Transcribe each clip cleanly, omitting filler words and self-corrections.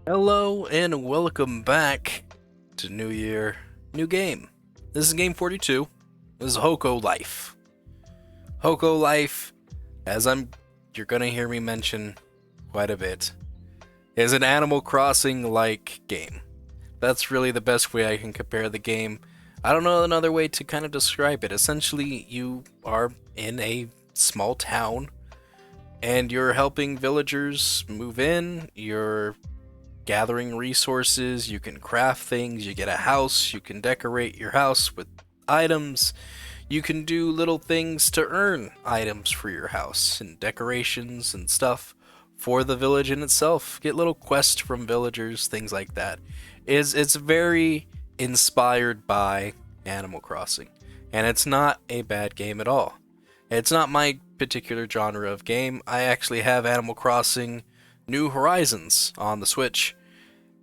Hello and welcome back to New Year, new game. This is game 42. This is Hokko Life. Hokko Life, as you're gonna hear me mention quite a bit, is an Animal Crossing-like game. That's really the best way I can compare the game. I don't know another way to kind of describe it. Essentially, you are in a small town and you're helping villagers move in. You're gathering resources, you can craft things, you get a house, you can decorate your house with items, you can do little things to earn items for your house and decorations and stuff for the village in itself. Get little quests from villagers, things like that. It's very inspired by Animal Crossing, and it's not a bad game at all. It's not my particular genre of game. I actually have Animal Crossing New Horizons on the Switch,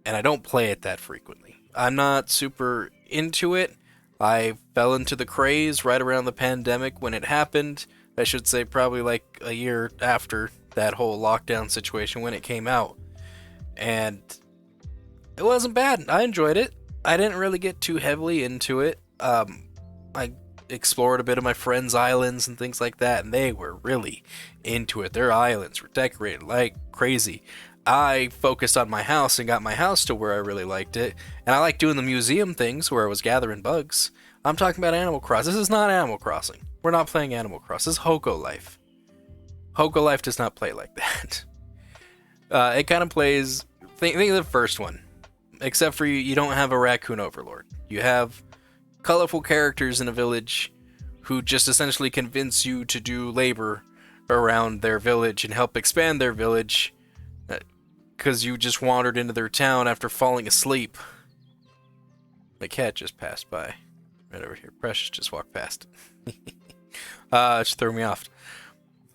and I don't play it that frequently. I'm not super into it. I fell into the craze right around the pandemic when it happened. I should say probably like a year after that whole lockdown situation when it came out. And it wasn't bad. I enjoyed it. I didn't really get too heavily into it. I explored a bit of my friends' islands and things like that, and they were really into it. Their islands were decorated like crazy. I focused on my house and got my house to where I really liked it, and I like doing the museum things where I was gathering bugs. I'm talking about Animal Crossing. This is not Animal Crossing. We're not playing Animal Crossing. This is Hokko Life. Hokko Life does not play like that. It kind of plays. Think of the first one. Except for you don't have a raccoon overlord. You have colorful characters in a village who just essentially convince you to do labor around their village and help expand their village because you just wandered into their town after falling asleep. The cat just passed by. Right over here. Precious just walked past. She threw me off.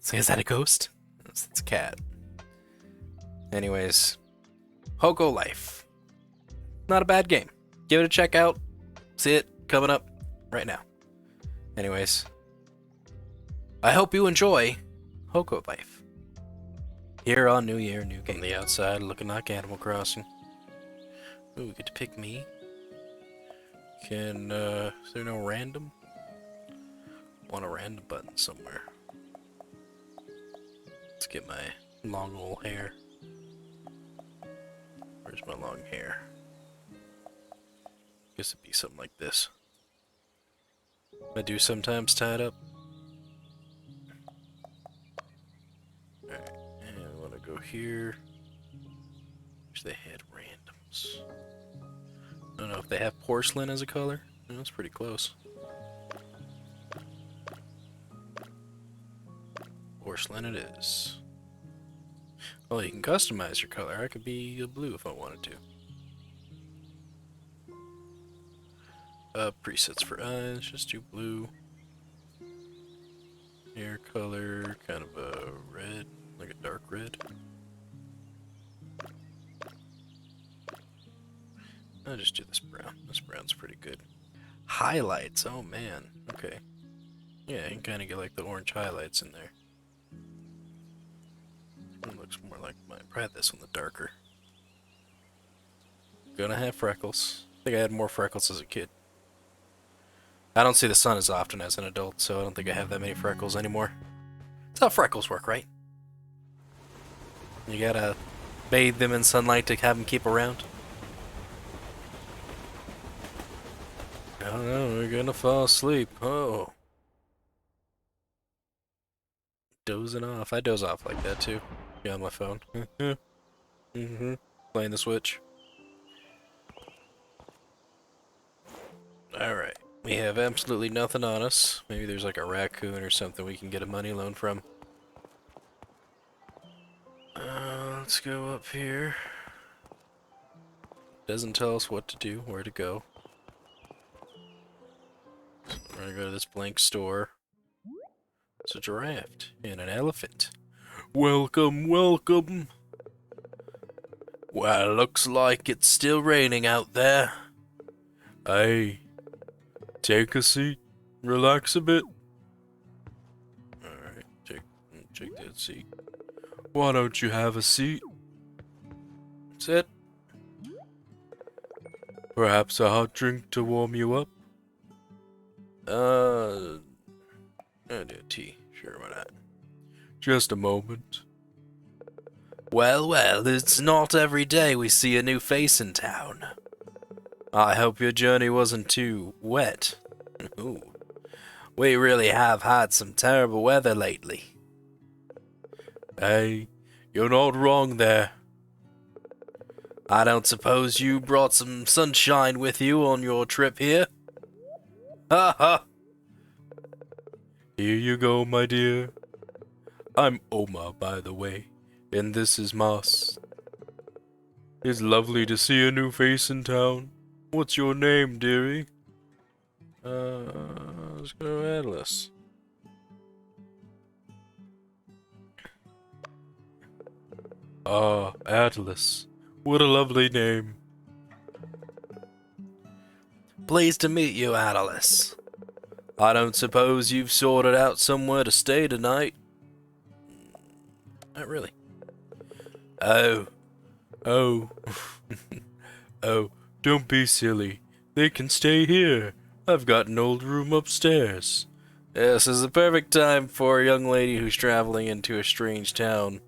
So is that a ghost? It's a cat. Anyways, Hokko Life. Not a bad game. Give it a check out. See it coming up right now. Anyways, I hope you enjoy Hokko Life. Here on New Year, new game. On the outside, looking like Animal Crossing. Ooh, we get to pick me. Is there no random? Want a random button somewhere. Let's get my long old hair. Where's my long hair? Guess it'd be something like this. I do sometimes tie it up. Alright, and I want to go here. Wish they had randoms. I don't know if they have porcelain as a color. No, that's pretty close. Porcelain it is. Well, you can customize your color. I could be a blue if I wanted to. Presets for eyes, just do blue. Hair color, kind of a red, like a dark red. I'll just do this brown. This brown's pretty good. Highlights, oh man, okay. Yeah, you can kind of get like the orange highlights in there. It looks more like mine. Probably this one, the darker. Gonna have freckles. I think I had more freckles as a kid. I don't see the sun as often as an adult, so I don't think I have that many freckles anymore. That's how freckles work, right? You gotta bathe them in sunlight to have them keep around. I don't know, we're gonna fall asleep. Oh. Dozing off. I doze off like that too. Yeah, on my phone. Playing the Switch. Alright. We have absolutely nothing on us. Maybe there's like a raccoon or something we can get a money loan from. Let's go up here. Doesn't tell us what to do, where to go. So we're gonna go to this blank store. It's a giraffe and an elephant. Welcome, welcome. Well, looks like it's still raining out there. Hey. Take a seat. Relax a bit. Alright, take that seat. Why don't you have a seat? Sit. Perhaps a hot drink to warm you up? I'll do tea. Sure, why not? Just a moment. Well, well, it's not every day we see a new face in town. I hope your journey wasn't too wet. Ooh. We really have had some terrible weather lately. Hey, you're not wrong there. I don't suppose you brought some sunshine with you on your trip here? Ha ha! Here you go, my dear. I'm Oma, by the way, and this is Moss. It's lovely to see a new face in town. What's your name, dearie? Let's go Atlas. Ah, Atlas. What a lovely name. Pleased to meet you, Atlas. I don't suppose you've sorted out somewhere to stay tonight? Not really. Oh. Oh. Oh, don't be silly. They can stay here. I've got an old room upstairs. This is the perfect time for a young lady who's traveling into a strange town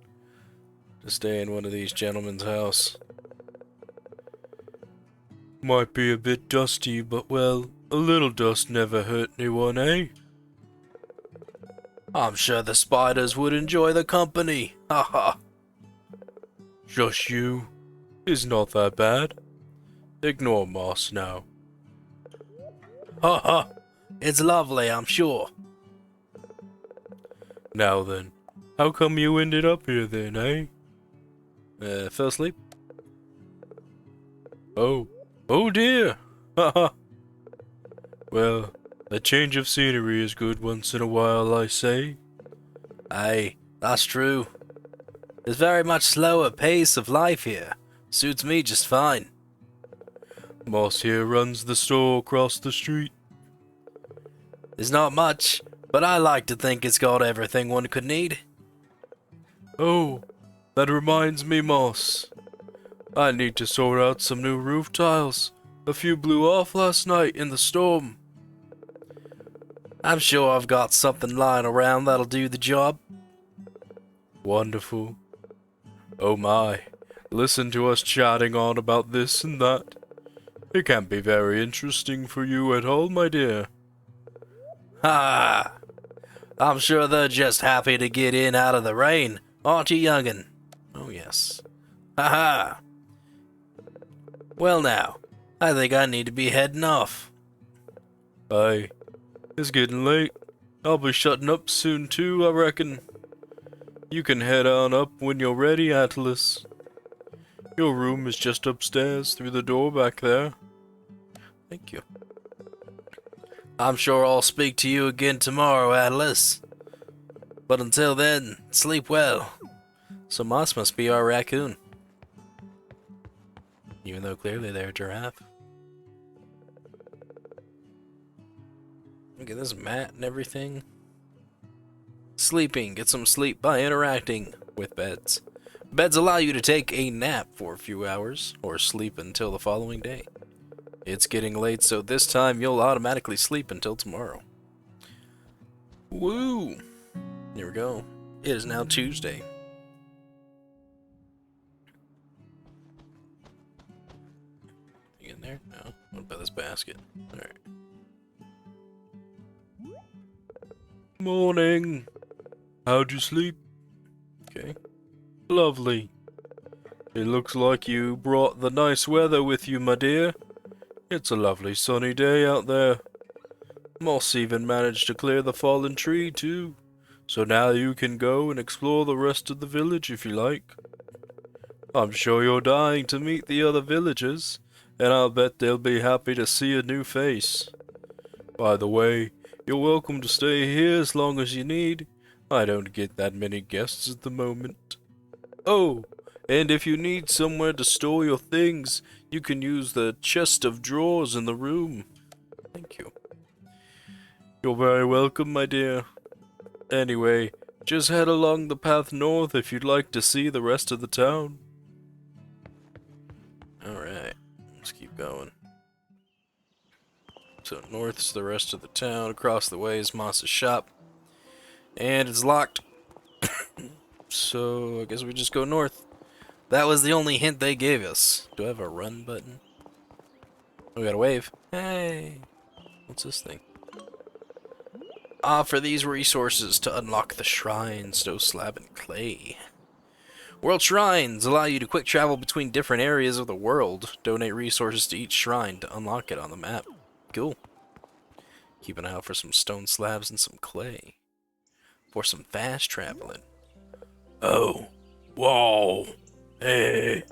to stay in one of these gentlemen's house. Might be a bit dusty, but well, a little dust never hurt anyone, eh? I'm sure the spiders would enjoy the company. Ha ha. Just you. It's not that bad. Ignore Moss now. Ha ha. It's lovely, I'm sure. Now then, how come you ended up here then, eh? Fell asleep? Oh. Oh dear. Ha ha. Well, a change of scenery is good once in a while, I say. Aye, that's true. There's very much slower pace of life here. Suits me just fine. Moss here runs the store across the street. There's not much, but I like to think it's got everything one could need. Oh, that reminds me, Moss. I need to sort out some new roof tiles. A few blew off last night in the storm. I'm sure I've got something lying around that'll do the job. Wonderful. Oh my, listen to us chatting on about this and that. It can't be very interesting for you at all, my dear. Ha! I'm sure they're just happy to get in out of the rain, aren't you, young'un? Oh yes. Ha ha! Well now, I think I need to be heading off. Aye, it's getting late. I'll be shutting up soon too, I reckon. You can head on up when you're ready, Atlas. Your room is just upstairs through the door back there. Thank you. I'm sure I'll speak to you again tomorrow, Atlas. But until then, sleep well. So Moss must be our raccoon. Even though clearly they're a giraffe. Look at this mat and everything. Sleeping. Get some sleep by interacting with beds. Beds allow you to take a nap for a few hours, or sleep until the following day. It's getting late, so this time you'll automatically sleep until tomorrow. Woo! There we go. It is now Tuesday. In there? No. What about this basket? Alright. Morning! How'd you sleep? Okay. Lovely. It looks like you brought the nice weather with you, my dear. It's a lovely sunny day out there. Moss even managed to clear the fallen tree, too. So now you can go and explore the rest of the village if you like. I'm sure you're dying to meet the other villagers, and I'll bet they'll be happy to see a new face. By the way, you're welcome to stay here as long as you need. I don't get that many guests at the moment. Oh, and if you need somewhere to store your things, you can use the chest of drawers in the room. Thank you. You're very welcome, my dear. Anyway, just head along the path north if you'd like to see the rest of the town. Alright, let's keep going. So north is the rest of the town. Across the way is Moss's shop. And it's locked. So I guess we just go north. That was the only hint they gave us. Do I have a run button? We got a wave. Hey! What's this thing? For these resources to unlock the shrine, snow slab and clay. World shrines allow you to quick travel between different areas of the world. Donate resources to each shrine to unlock it on the map. Cool. Keep an eye out for some stone slabs and some clay. For some fast traveling. Oh. Whoa. Hey.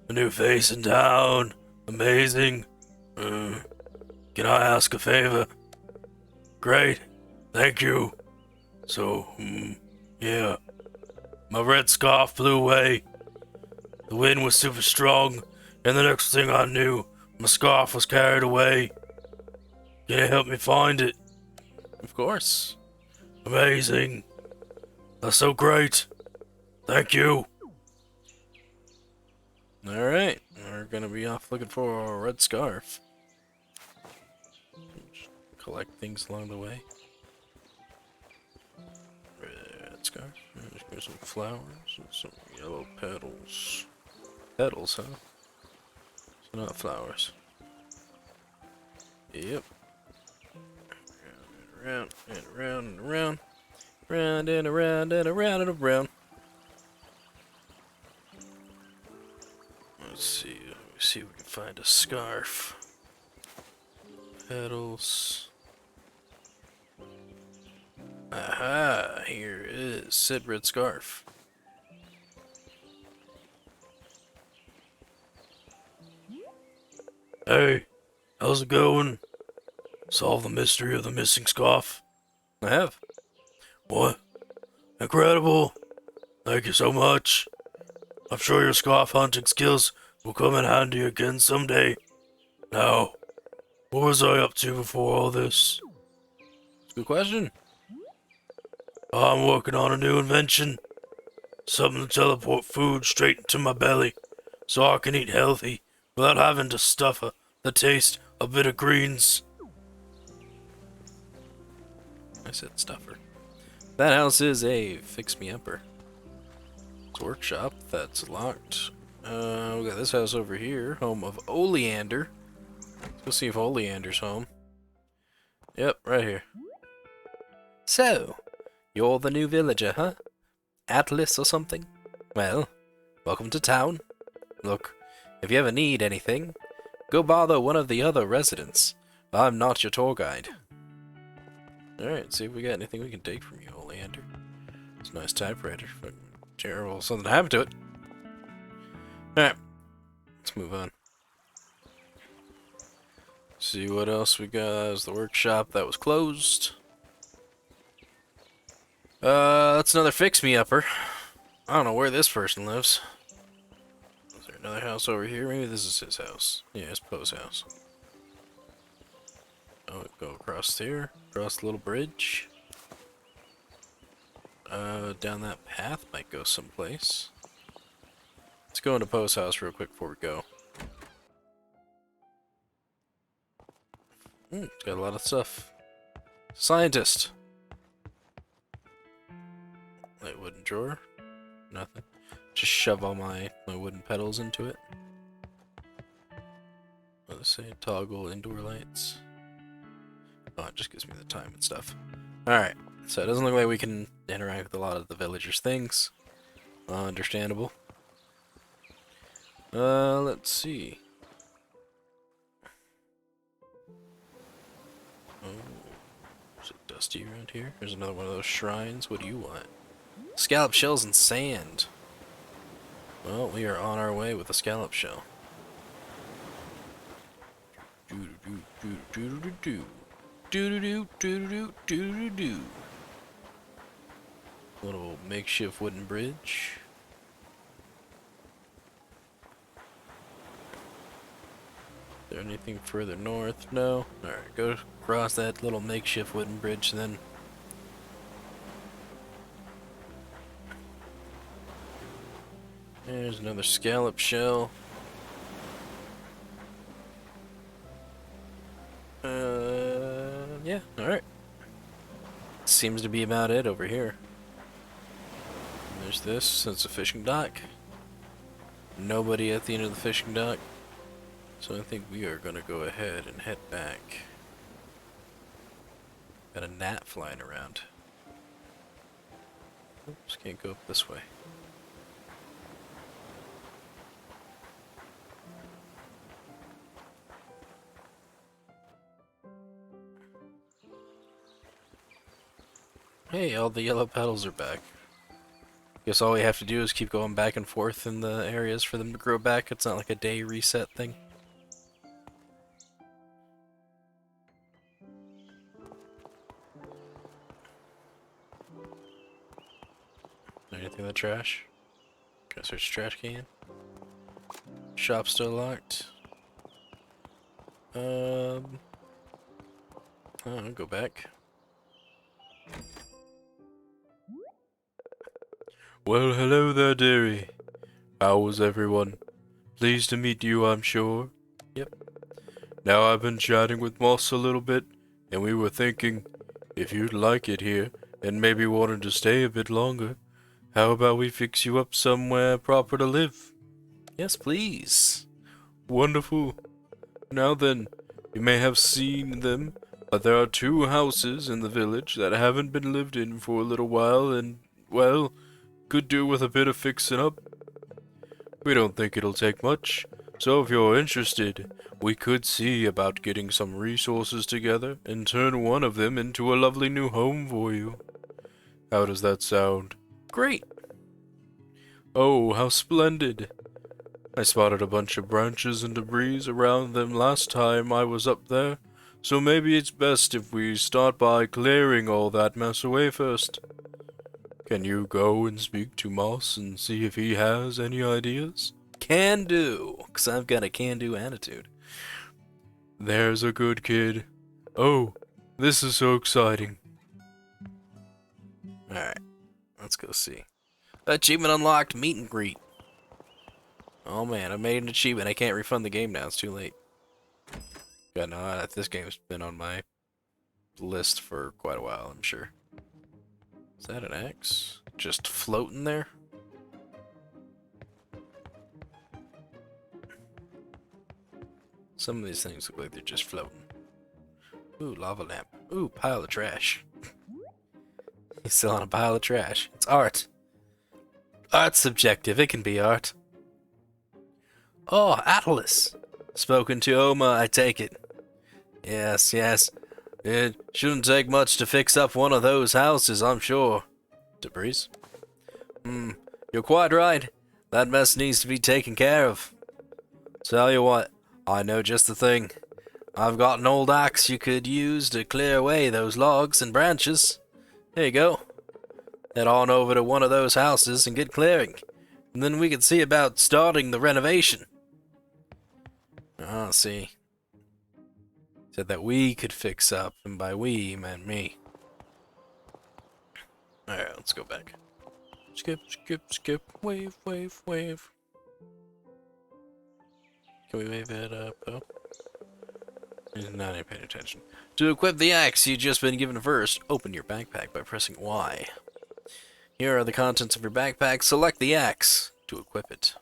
A new face in town. Amazing. Can I ask a favor? Great. Thank you. So, yeah. My red scarf flew away. The wind was super strong, and the next thing I knew, my scarf was carried away. Can you help me find it? Of course. Amazing. That's so great. Thank you. Alright, we're gonna be off looking for a red scarf. Just collect things along the way. Red scarf. There's some flowers and some yellow petals. Petals, huh? So not flowers. Yep. Round and around and around. Round and around and around and around. Let's see. Let me see if we can find a scarf. Petals. Aha! Here is said red scarf. Hey, how's it going? Solve the mystery of the missing scarf? I have. What? Incredible! Thank you so much. I'm sure your scarf hunting skills will come in handy again someday. Now, what was I up to before all this? Good question. I'm working on a new invention. Something to teleport food straight into my belly, so I can eat healthy without having to stuff the taste of bitter greens. I said stuffer. That house is a fix-me-upper. It's a workshop that's locked. We got this house over here, home of Oleander. Let's go see if Oleander's home. Yep, right here. So, you're the new villager, huh? Atlas or something? Well, welcome to town. Look, if you ever need anything, go bother one of the other residents. I'm not your tour guide. Alright, see if we got anything we can take from you, Oleander. It's a nice typewriter. Terrible, something happened to it. Alright, let's move on. See what else we got. That was the workshop that was closed. That's another fix-me-upper. I don't know where this person lives. Is there another house over here? Maybe this is his house. Yeah, it's Poe's house. Oh, go across here. Across the little bridge. Down that path might go someplace. Let's go into Poe's house real quick before we go. It's got a lot of stuff. Scientist. Light wooden drawer. Nothing. Just shove all my wooden pedals into it. Let's say toggle indoor lights. Oh, it just gives me the time and stuff. Alright, so it doesn't look like we can interact with a lot of the villagers' things. Understandable. Let's see. Oh, is it dusty around here? There's another one of those shrines. What do you want? Scallop shells and sand. Well, we are on our way with a scallop shell. Little makeshift wooden bridge. Is there anything further north? No? Alright, go across that little makeshift wooden bridge then. There's another scallop shell. Yeah, alright. Seems to be about it over here. And there's this, that's a fishing dock. Nobody at the end of the fishing dock. So I think we are gonna go ahead and head back. Got a gnat flying around. Oops, can't go up this way. Hey, all the yellow petals are back. Guess all we have to do is keep going back and forth in the areas for them to grow back. It's not like a day reset thing. Anything in the trash? Can I search trash can? Shop still locked. I'll go back. Well, hello there, dearie. How was everyone? Pleased to meet you, I'm sure. Yep. Now, I've been chatting with Moss a little bit, and we were thinking, if you'd like it here, and maybe wanted to stay a bit longer, how about we fix you up somewhere proper to live? Yes, please. Wonderful. Now then, you may have seen them, but there are 2 houses in the village that haven't been lived in for a little while, and, well, could do with a bit of fixing up. We don't think it'll take much, so if you're interested, we could see about getting some resources together and turn one of them into a lovely new home for you. How does that sound? Great! Oh, how splendid! I spotted a bunch of branches and debris around them last time I was up there, so maybe it's best if we start by clearing all that mess away first. Can you go and speak to Moss and see if he has any ideas? Can do, 'cause I've got a can-do attitude. There's a good kid. Oh, this is so exciting. Alright, let's go see. Achievement unlocked, meet and greet. Oh man, I made an achievement. I can't refund the game now, it's too late. Yeah, no, this game's been on my list for quite a while, I'm sure. Is that an axe? Just floating there? Some of these things look like they're just floating. Ooh, lava lamp. Ooh, pile of trash. He's still on a pile of trash. It's art. Art's subjective. It can be art. Oh, Atlas. Spoken to Oma, I take it. Yes, yes. It shouldn't take much to fix up one of those houses, I'm sure. Debris? You're quite right. That mess needs to be taken care of. Tell you what, I know just the thing. I've got an old axe you could use to clear away those logs and branches. There you go. Head on over to one of those houses and get clearing. And then we can see about starting the renovation. Ah, see. Said that we could fix up, and by we, he meant me. Alright, let's go back. Skip, skip, skip. Wave, wave, wave. Can we wave it up? Oh. He's not even paying attention. To equip the axe you've just been given first, open your backpack by pressing Y. Here are the contents of your backpack. Select the axe to equip it.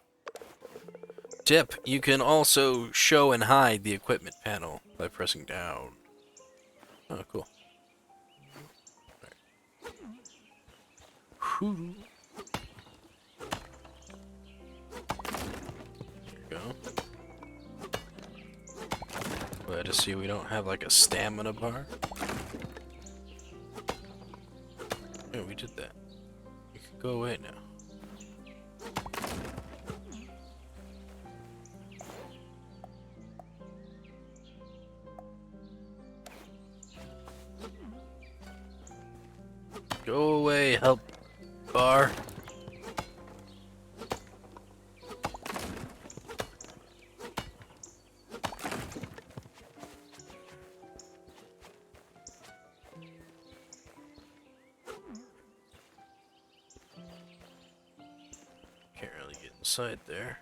Tip, you can also show and hide the equipment panel by pressing down. Oh, cool. Whew. There we go. Glad to see we don't have like a stamina bar. Yeah, we did that. You can go away now. Go away, help bar. Can't really get inside there.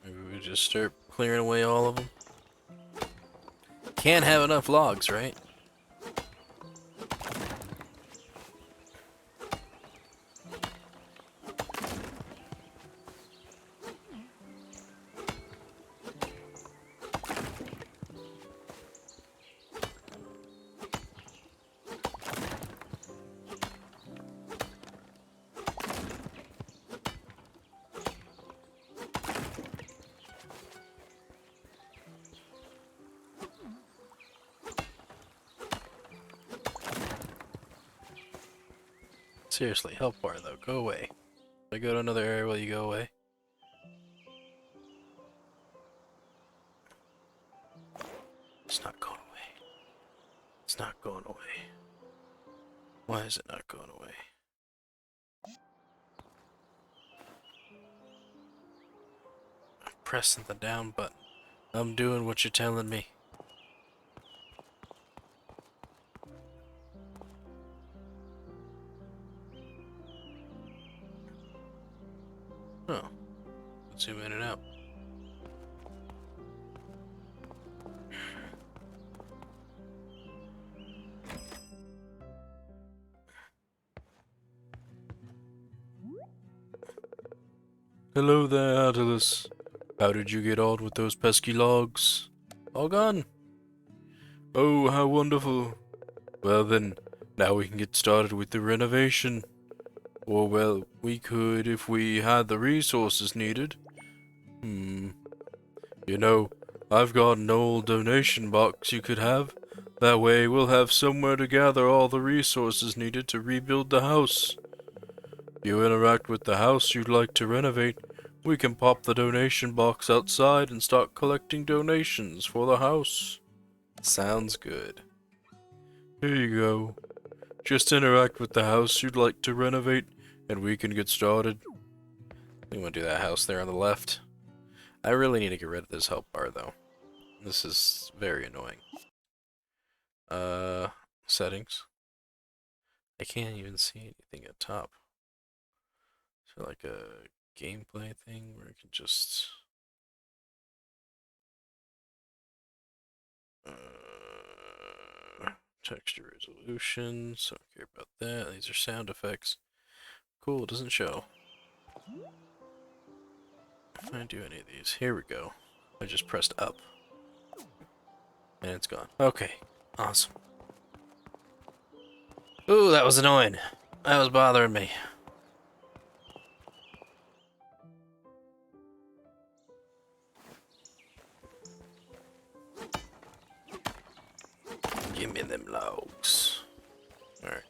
Maybe we just start clearing away all of them. Can't have enough logs, right? Seriously, health bar though, go away. If I go to another area, will you go away? It's not going away. It's not going away. Why is it not going away? I'm pressing the down button. I'm doing what you're telling me. Oh. Let's zoom in and out. Hello there, Atlas. How did you get on with those pesky logs? All gone. Oh, how wonderful. Well then, now we can get started with the renovation. Or well, we could if we had the resources needed. You know, I've got an old donation box you could have. That way we'll have somewhere to gather all the resources needed to rebuild the house. If you interact with the house you'd like to renovate, we can pop the donation box outside and start collecting donations for the house. Sounds good. Here you go. Just interact with the house you'd like to renovate, and we can get started. We want to do that house there on the left. I really need to get rid of this help bar, though. This is very annoying. Settings. I can't even see anything at top. Is there like a gameplay thing where I can just... texture resolution, so I don't care about that. These are sound effects. Cool, it doesn't show. If I do any of these, here we go. I just pressed up. And it's gone. Okay, awesome. Ooh, that was annoying. That was bothering me. Give me them logs. Alright.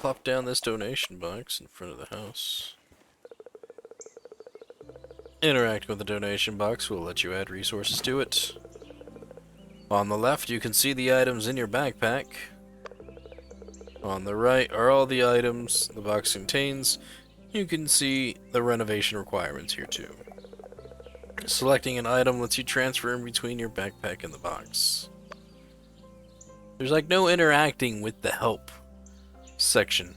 Plop down this donation box in front of the house. Interact with the donation box will let you add resources to it. On the left, you can see the items in your backpack. On the right are all the items the box contains. You can see the renovation requirements here too. Selecting an item lets you transfer in between your backpack and the box. There's like no interacting with the help section.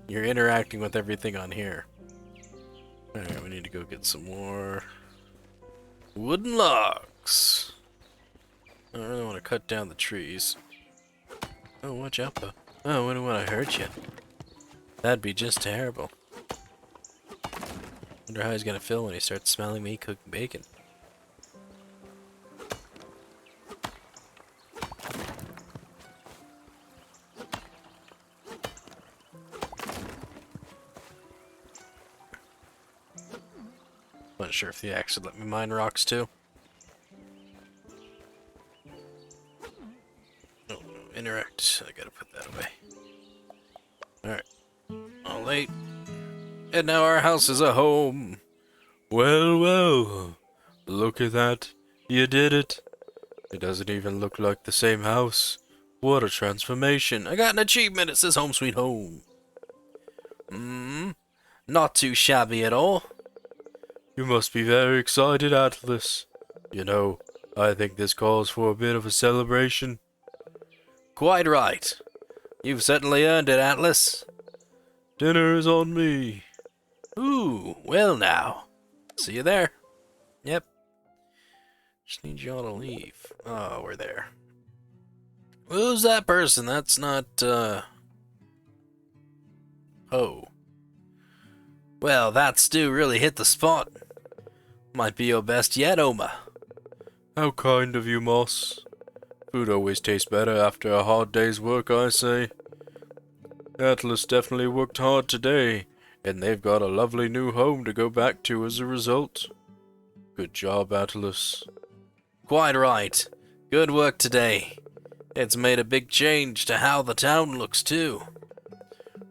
You're interacting with everything on here. Alright, we need to go get some more wooden logs. I don't really want to cut down the trees. Oh, watch out though. Oh, I wouldn't want to hurt you. That'd be just terrible. Wonder how he's gonna feel when he starts smelling me cooking bacon. Not sure if the axe would let me mine rocks too. Oh, no, interact. I gotta put that away. Alright. All late. And now our house is a home. Well, well. Look at that. You did it. It doesn't even look like the same house. What a transformation. I got an achievement. It says home sweet home. Not too shabby at all. You must be very excited, Atlas. You know, I think this calls for a bit of a celebration. Quite right. You've certainly earned it, Atlas. Dinner is on me. Ooh, well now. See you there. Yep. Just need y'all to leave. Oh, we're there. Who's that person? That's not, Oh. Well, that stew really hit the spot. Might be your best yet, Oma. How kind of you, Moss. Food always tastes better after a hard day's work, I say. Atlas definitely worked hard today, and they've got a lovely new home to go back to as a result. Good job, Atlas. Quite right. Good work today. It's made a big change to how the town looks, too.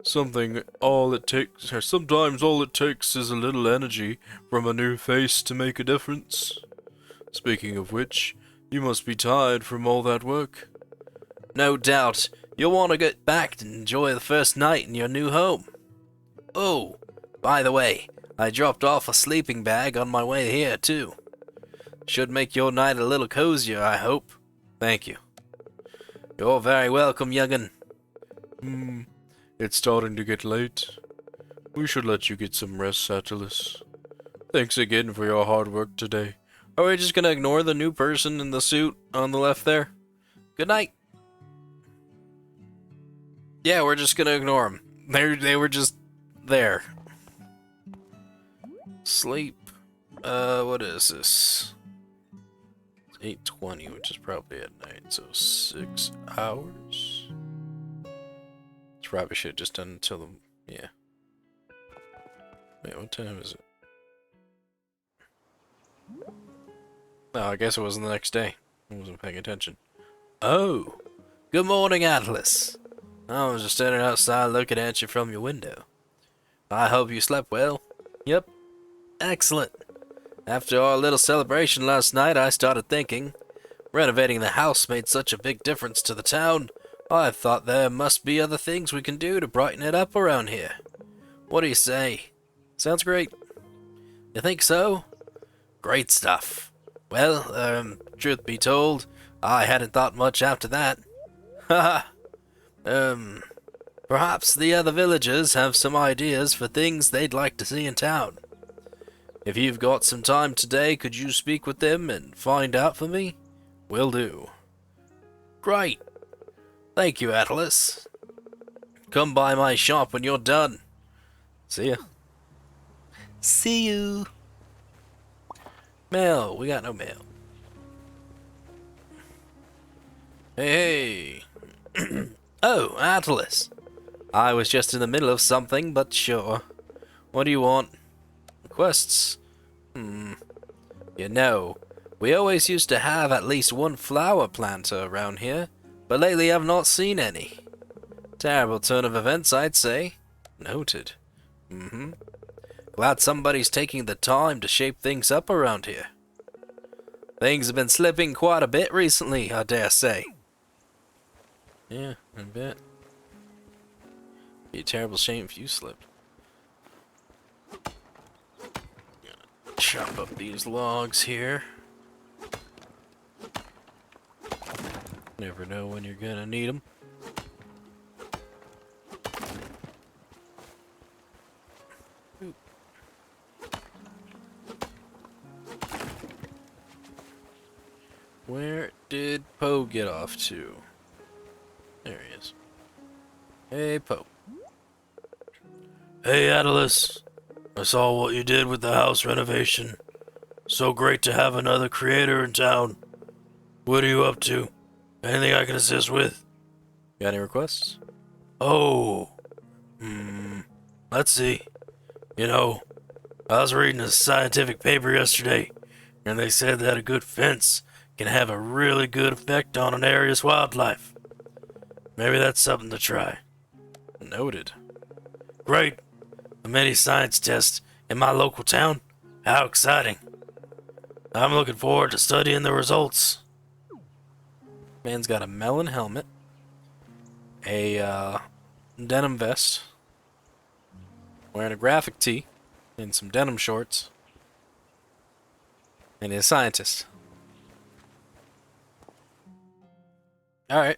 Sometimes all it takes is a little energy from a new face to make a difference. Speaking of which, you must be tired from all that work. No doubt. You'll want to get back and enjoy the first night in your new home. Oh, by the way, I dropped off a sleeping bag on my way here, too. Should make your night a little cozier, I hope. Thank you. You're very welcome, young'un. It's starting to get late. We should let you get some rest, Atlas. Thanks again for your hard work today. Are we just gonna ignore the new person in the suit on the left there? Good night. Yeah, we're just gonna ignore them. They were just there. Sleep. What is this? It's 8:20, which is probably at night, so 6 hours? It's probably should have just done until the... yeah. Wait, what time is it? No, I guess it wasn't the next day. I wasn't paying attention. Oh! Good morning, Atlas. I was just standing outside looking at you from your window. I hope you slept well. Yep. Excellent. After our little celebration last night, I started thinking, renovating the house made such a big difference to the town. I thought there must be other things we can do to brighten it up around here. What do you say? Sounds great. You think so? Great stuff. Well, truth be told, I hadn't thought much after that. Haha. Perhaps the other villagers have some ideas for things they'd like to see in town. If you've got some time today, could you speak with them and find out for me? Will do. Great. Thank you, Atlas. Come by my shop when you're done. See ya. See you. Mail. We got no mail. Hey. Oh, Atlas. I was just in the middle of something, but sure. What do you want? Quests? You know, we always used to have at least one flower planter around here, but lately I've not seen any. Terrible turn of events, I'd say. Noted. Glad somebody's taking the time to shape things up around here. Things have been slipping quite a bit recently, I dare say. Yeah, I bet. Be a terrible shame if you slipped. Chop up these logs here. Never know when you're gonna need them. Where did Poe get off to? There he is. Hey, Poe. Hey, Atlas. I saw what you did with the house renovation. So great to have another creator in town. What are you up to? Anything I can assist with? Got any requests? Oh. Let's see. You know, I was reading a scientific paper yesterday, and they said that a good fence can have a really good effect on an area's wildlife. Maybe that's something to try. Noted. Great. A mini science test in my local town? How exciting. I'm looking forward to studying the results. Man's got a melon helmet, a denim vest, wearing a graphic tee, and some denim shorts, and he's a scientist. Alright.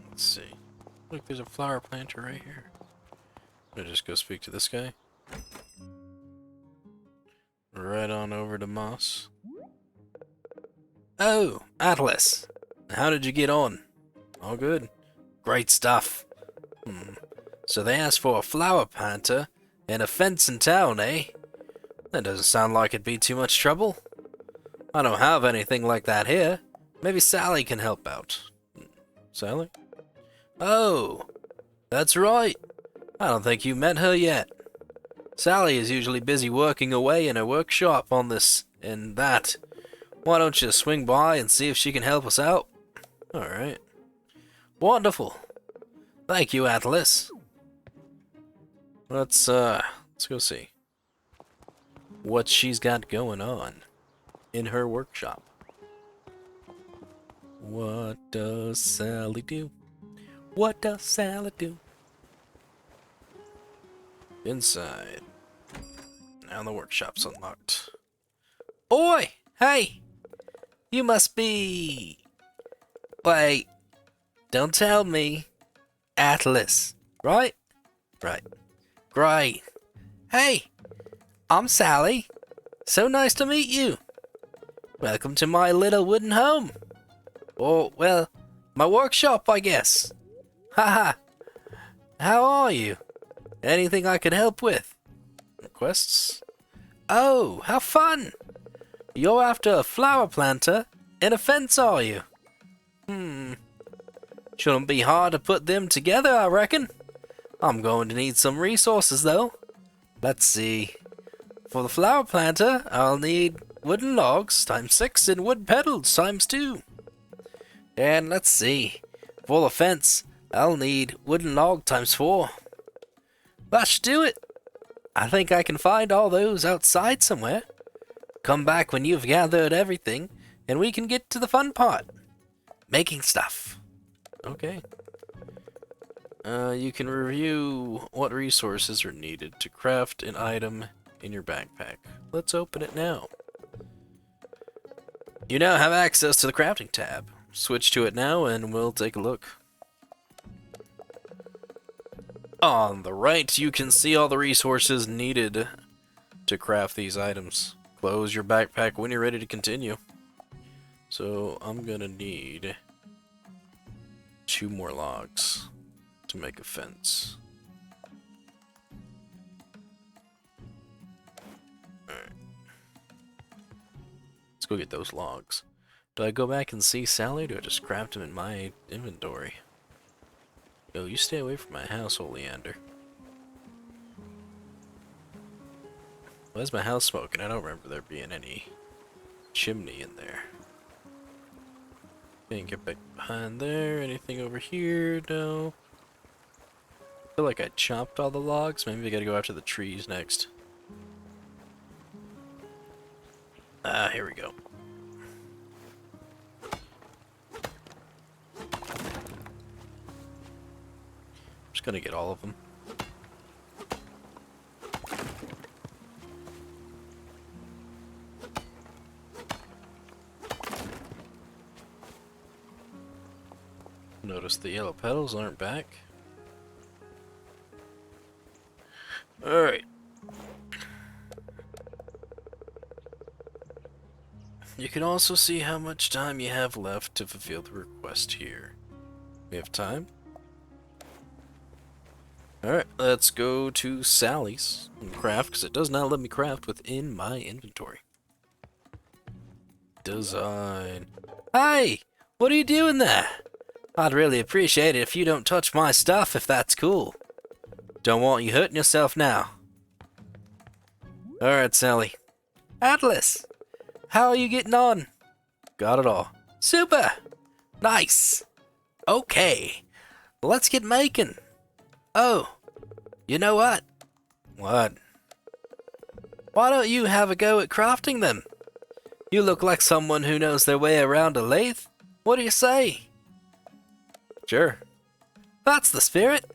Let's see. Look, there's a flower planter right here. I just go speak to this guy. Right on over to Moss. Oh, Atlas. How did you get on? All good. Great stuff. So they asked for a flower planter and a fence in town, eh? That doesn't sound like it'd be too much trouble. I don't have anything like that here. Maybe Sally can help out. Sally? Oh, that's right. I don't think you met her yet. Sally is usually busy working away in her workshop on this and that. Why don't you swing by and see if she can help us out? Alright. Wonderful. Thank you, Atlas. Let's go see what she's got going on in her workshop. What does Sally do? What does Sally do? Inside. Now the workshop's unlocked. Oi! Hey! You must be... Wait. Don't tell me. Atlas. Right? Right. Great. Hey! I'm Sally. So nice to meet you. Welcome to my little wooden home. Or, well, my workshop, I guess. Haha. How are you? Anything I could help with? Requests? Oh, how fun! You're after a flower planter and a fence, are you? Shouldn't be hard to put them together, I reckon. I'm going to need some resources, though. Let's see. For the flower planter, I'll need wooden logs times 6 and wood petals times 2. And let's see. For the fence, I'll need wooden log times 4. That should do it. I think I can find all those outside somewhere. Come back when you've gathered everything, and we can get to the fun part. Making stuff. Okay. You can review what resources are needed to craft an item in your backpack. Let's open it now. You now have access to the crafting tab. Switch to it now and we'll take a look. On the right, you can see all the resources needed to craft these items. Close your backpack when you're ready to continue. So I'm gonna need 2 more logs to make a fence. Alright. Let's go get those logs. Do I go back and see Sally, or do I just craft them in my inventory? Yo, you stay away from my house, Oleander. Why is my house smoking? I don't remember there being any chimney in there. Can't get back behind there. Anything over here? No. I feel like I chopped all the logs. Maybe I gotta go after the trees next. Ah, here we go. Just gonna get all of them. Notice the yellow petals aren't back. Alright. You can also see how much time you have left to fulfill the request here. We have time? Alright, let's go to Sally's and craft, because it does not let me craft within my inventory. Design. Hey! What are you doing there? I'd really appreciate it if you don't touch my stuff, if that's cool. Don't want you hurting yourself now. Alright, Sally. Atlas! How are you getting on? Got it all. Super! Nice! Okay. Let's get making. Oh, you know what? What? Why don't you have a go at crafting them? You look like someone who knows their way around a lathe. What do you say? Sure. That's the spirit.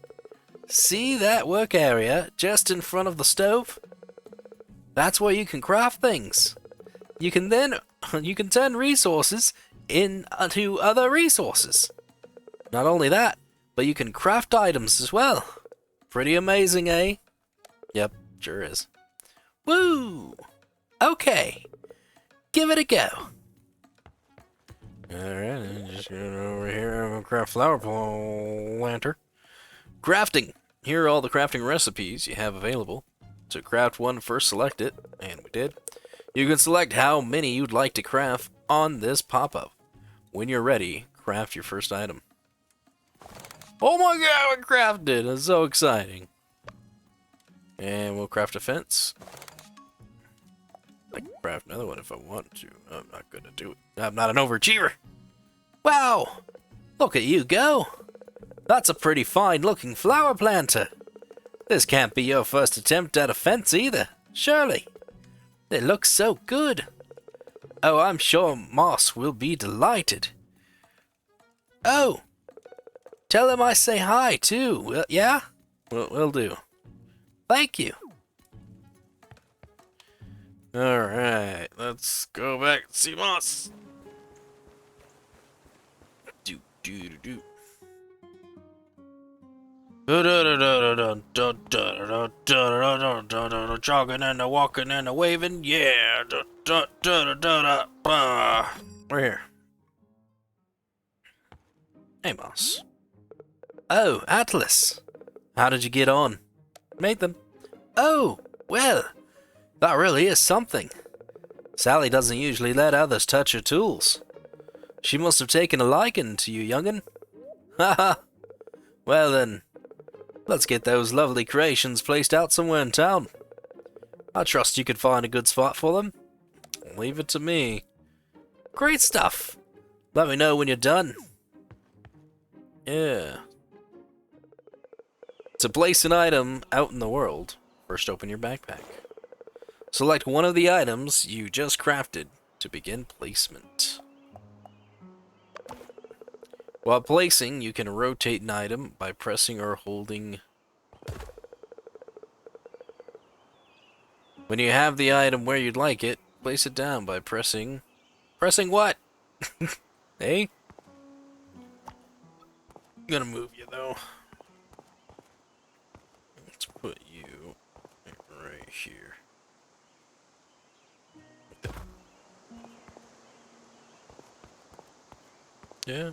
See that work area just in front of the stove? That's where you can craft things. You can turn resources into other resources. Not only that, but you can craft items as well. Pretty amazing, eh? Yep, sure is. Woo! Okay, give it a go. Alright, just going over here. I'm gonna craft flower planter. Crafting. Here are all the crafting recipes you have available. To craft one, first select it, and we did. You can select how many you'd like to craft on this pop-up. When you're ready, craft your first item. Oh my god, we crafted! It's so exciting. And we'll craft a fence. I can craft another one if I want to. I'm not gonna do it. I'm not an overachiever. Wow! Look at you go! That's a pretty fine-looking flower planter. This can't be your first attempt at a fence either, surely. It looks so good. Oh, I'm sure Moss will be delighted. Oh! Tell him I say hi, too. Yeah? Will do. Thank you. Alright, let's go back and see Moss. Do. Jogging and a walking and a waving, yeah. We're here. Hey, Moss. Oh, Atlas. How did you get on? Made them. Oh, well, that really is something. Sally doesn't usually let others touch her tools. She must have taken a liking to you, young'un. Haha. Well then, let's get those lovely creations placed out somewhere in town. I trust you could find a good spot for them. Leave it to me. Great stuff. Let me know when you're done. Yeah. To place an item out in the world, first open your backpack. Select one of the items you just crafted to begin placement. While placing, you can rotate an item by pressing or holding. When you have the item where you'd like it, place it down by pressing... Pressing what? Hey? I'm gonna move you, though. Let's put you right here. Yeah.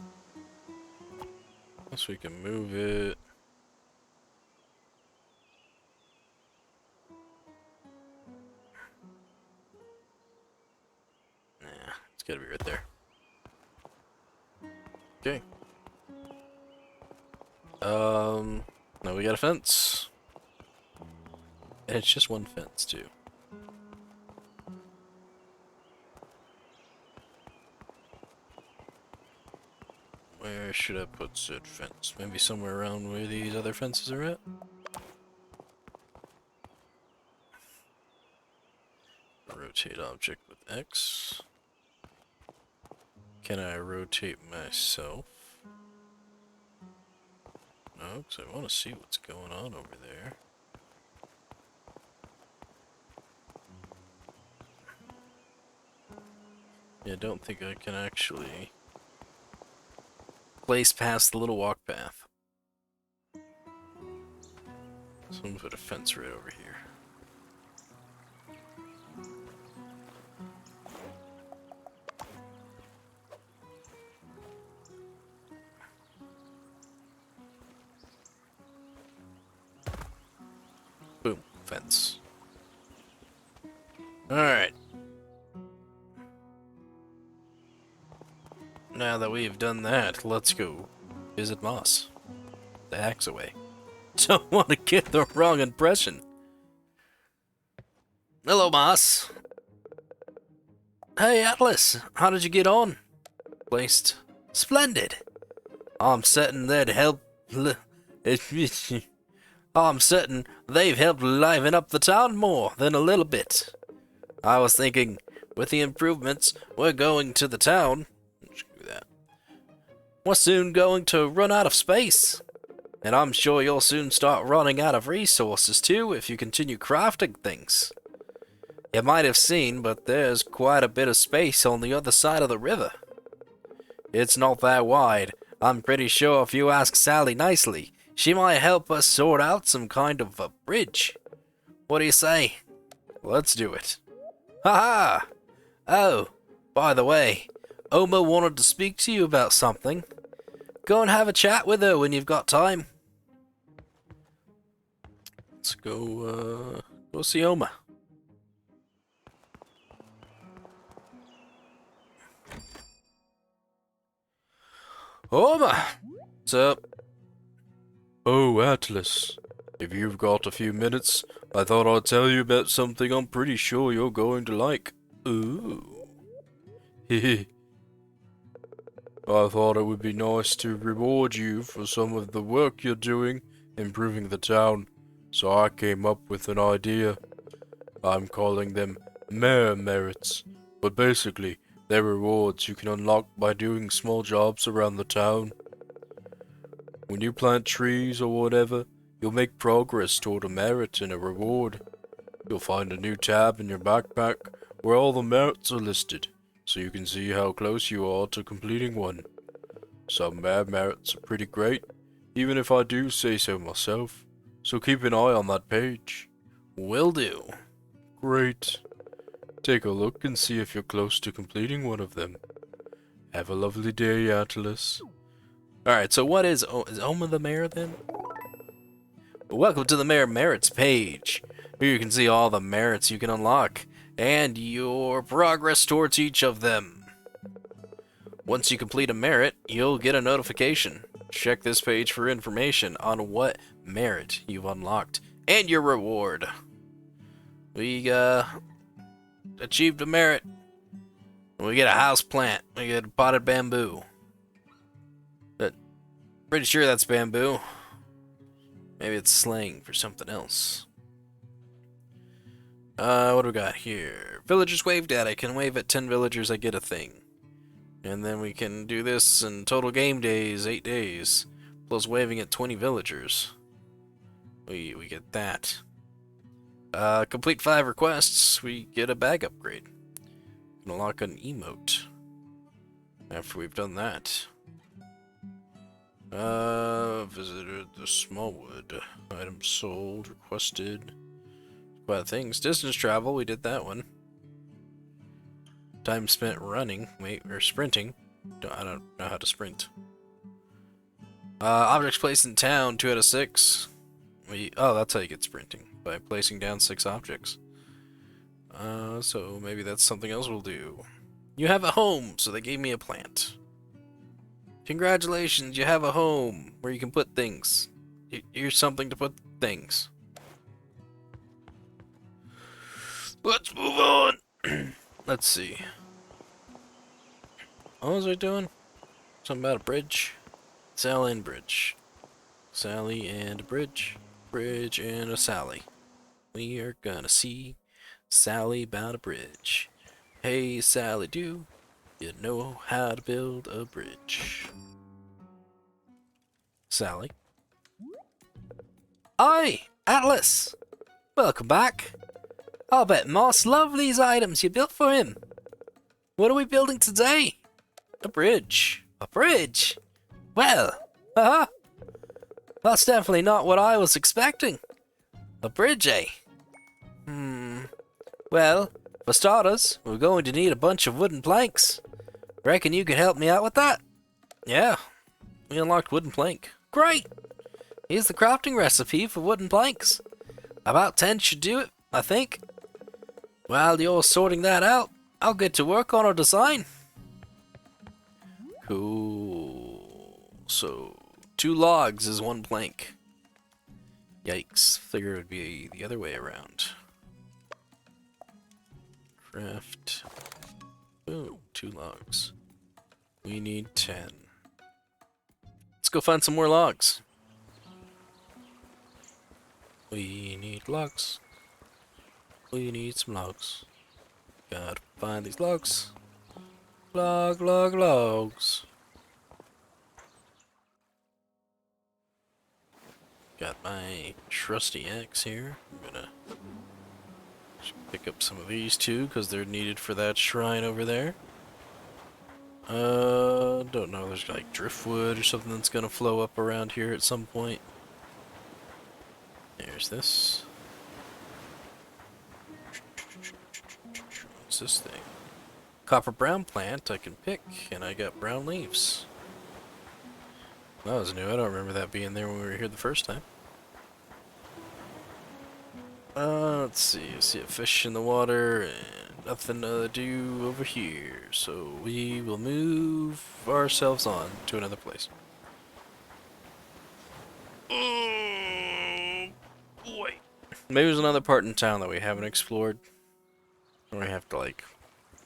Unless we can move it. Nah, it's gotta be right there. Okay. Now we got a fence. And it's just one fence, too. Where should I put said fence? Maybe somewhere around where these other fences are at? Rotate object with X. Can I rotate myself? No, because I want to see what's going on over there. Yeah, I don't think I can actually place past the little walk path. So I'm gonna put a fence right over here. Boom, fence. Alright. Now that we've done that, let's go visit Moss. The axe away. Don't want to get the wrong impression. Hello, Moss. Hey, Atlas. How did you get on? Placed. Splendid. I'm certain they'd help... I'm certain they've helped liven up the town more than a little bit. I was thinking, with the improvements we're going to the town... We're soon going to run out of space. And I'm sure you'll soon start running out of resources too if you continue crafting things. You might have seen, but there's quite a bit of space on the other side of the river. It's not that wide. I'm pretty sure if you ask Sally nicely, she might help us sort out some kind of a bridge. What do you say? Let's do it. Ha ha! Oh, by the way, Oma wanted to speak to you about something. Go and have a chat with her when you've got time. Let's go see Oma. Oma! What's up? Oh, Atlas. If you've got a few minutes, I thought I'd tell you about something I'm pretty sure you're going to like. Ooh. Hehe. I thought it would be nice to reward you for some of the work you're doing improving the town, so I came up with an idea. I'm calling them Mayor Merits, but basically, they're rewards you can unlock by doing small jobs around the town. When you plant trees or whatever, you'll make progress toward a merit and a reward. You'll find a new tab in your backpack where all the merits are listed, so you can see how close you are to completing one. Some merits are pretty great, even if I do say so myself, so keep an eye on that page. Will do. Great. Take a look and see if you're close to completing one of them. Have a lovely day, Atlas. Alright, so what is Oma the mayor then? Welcome to the Mayor Merits page. Here you can see all the merits you can unlock, and your progress towards each of them. Once you complete a merit, you'll get a notification. Check this page for information on what merit you've unlocked, and your reward. We, achieved a merit. We get a house plant. We get a potted bamboo. But pretty sure that's bamboo. Maybe it's slang for something else. What do we got here? Villagers waved at. I can wave at 10 villagers, I get a thing. And then we can do this in total game days, 8 days. Plus waving at 20 villagers. We get that. Complete 5 requests, we get a bag upgrade. Unlock an emote. After we've done that. Visited the Smallwood. Items sold, requested. Quite things. Distance travel, we did that one. Time spent running, or sprinting. I don't know how to sprint. Objects placed in town, 2 out of 6. Oh, that's how you get sprinting, by placing down 6 objects. So maybe that's something else we'll do. You have a home, so they gave me a plant. Congratulations, you have a home where you can put things. Here's something to put things. Let's move on. Let's see. What was I doing? Something about a bridge? Sally and bridge. Sally and a bridge. Bridge and a Sally. We are gonna see Sally about a bridge. Hey Sally, do you know how to build a bridge? Sally. Hi, Atlas. Welcome back. I'll bet Moss loved these items you built for him. What are we building today? A bridge. A bridge? Well, that's definitely not what I was expecting. A bridge, eh? Well, for starters, we're going to need a bunch of wooden planks. Reckon you could help me out with that? Yeah, we unlocked wooden plank. Great! Here's the crafting recipe for wooden planks. About 10 should do it, I think. While you're sorting that out, I'll get to work on a design. Cool. So, 2 logs is 1 plank. Yikes. Figure it would be the other way around. Craft. Boom. 2 logs. We need 10. Let's go find some more logs. We need logs. We need some logs. Gotta find these logs. Logs. Got my trusty axe here. I'm gonna pick up some of these too, because they're needed for that shrine over there. Don't know, there's like driftwood or something that's gonna flow up around here at some point. There's this. this thing? Copper brown plant I can pick, and I got brown leaves. That was new. I don't remember that being there when we were here the first time. Let's see. I see a fish in the water and nothing to do over here. So we will move ourselves on to another place. Oh, boy. Maybe there's another part in town that we haven't explored. Or we have to, like,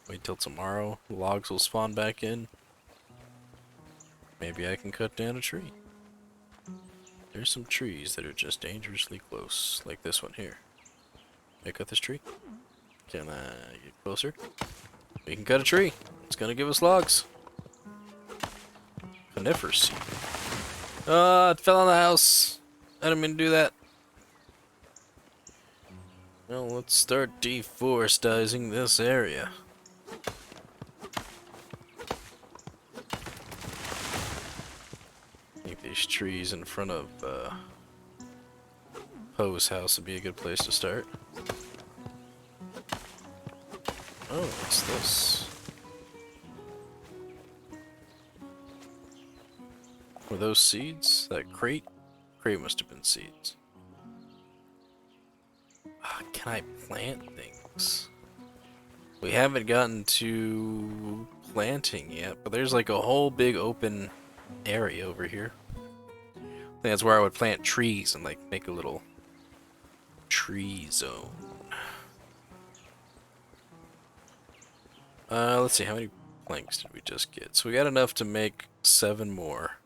wait till tomorrow. The logs will spawn back in. Maybe I can cut down a tree. There's some trees that are just dangerously close, like this one here. Can I cut this tree? Can I get closer? We can cut a tree. It's gonna give us logs. Coniferous seed. It fell on the house. I didn't mean to do that. Well, let's start deforesting this area. I think these trees in front of Poe's house would be a good place to start. Oh, what's this? Were those seeds? That crate? Crate must have been seeds. Can I plant things? We haven't gotten to planting yet, but there's like a whole big open area over here. I think that's where I would plant trees and like make a little tree zone. Let's see, how many planks did we just get? So we got enough to make 7 more.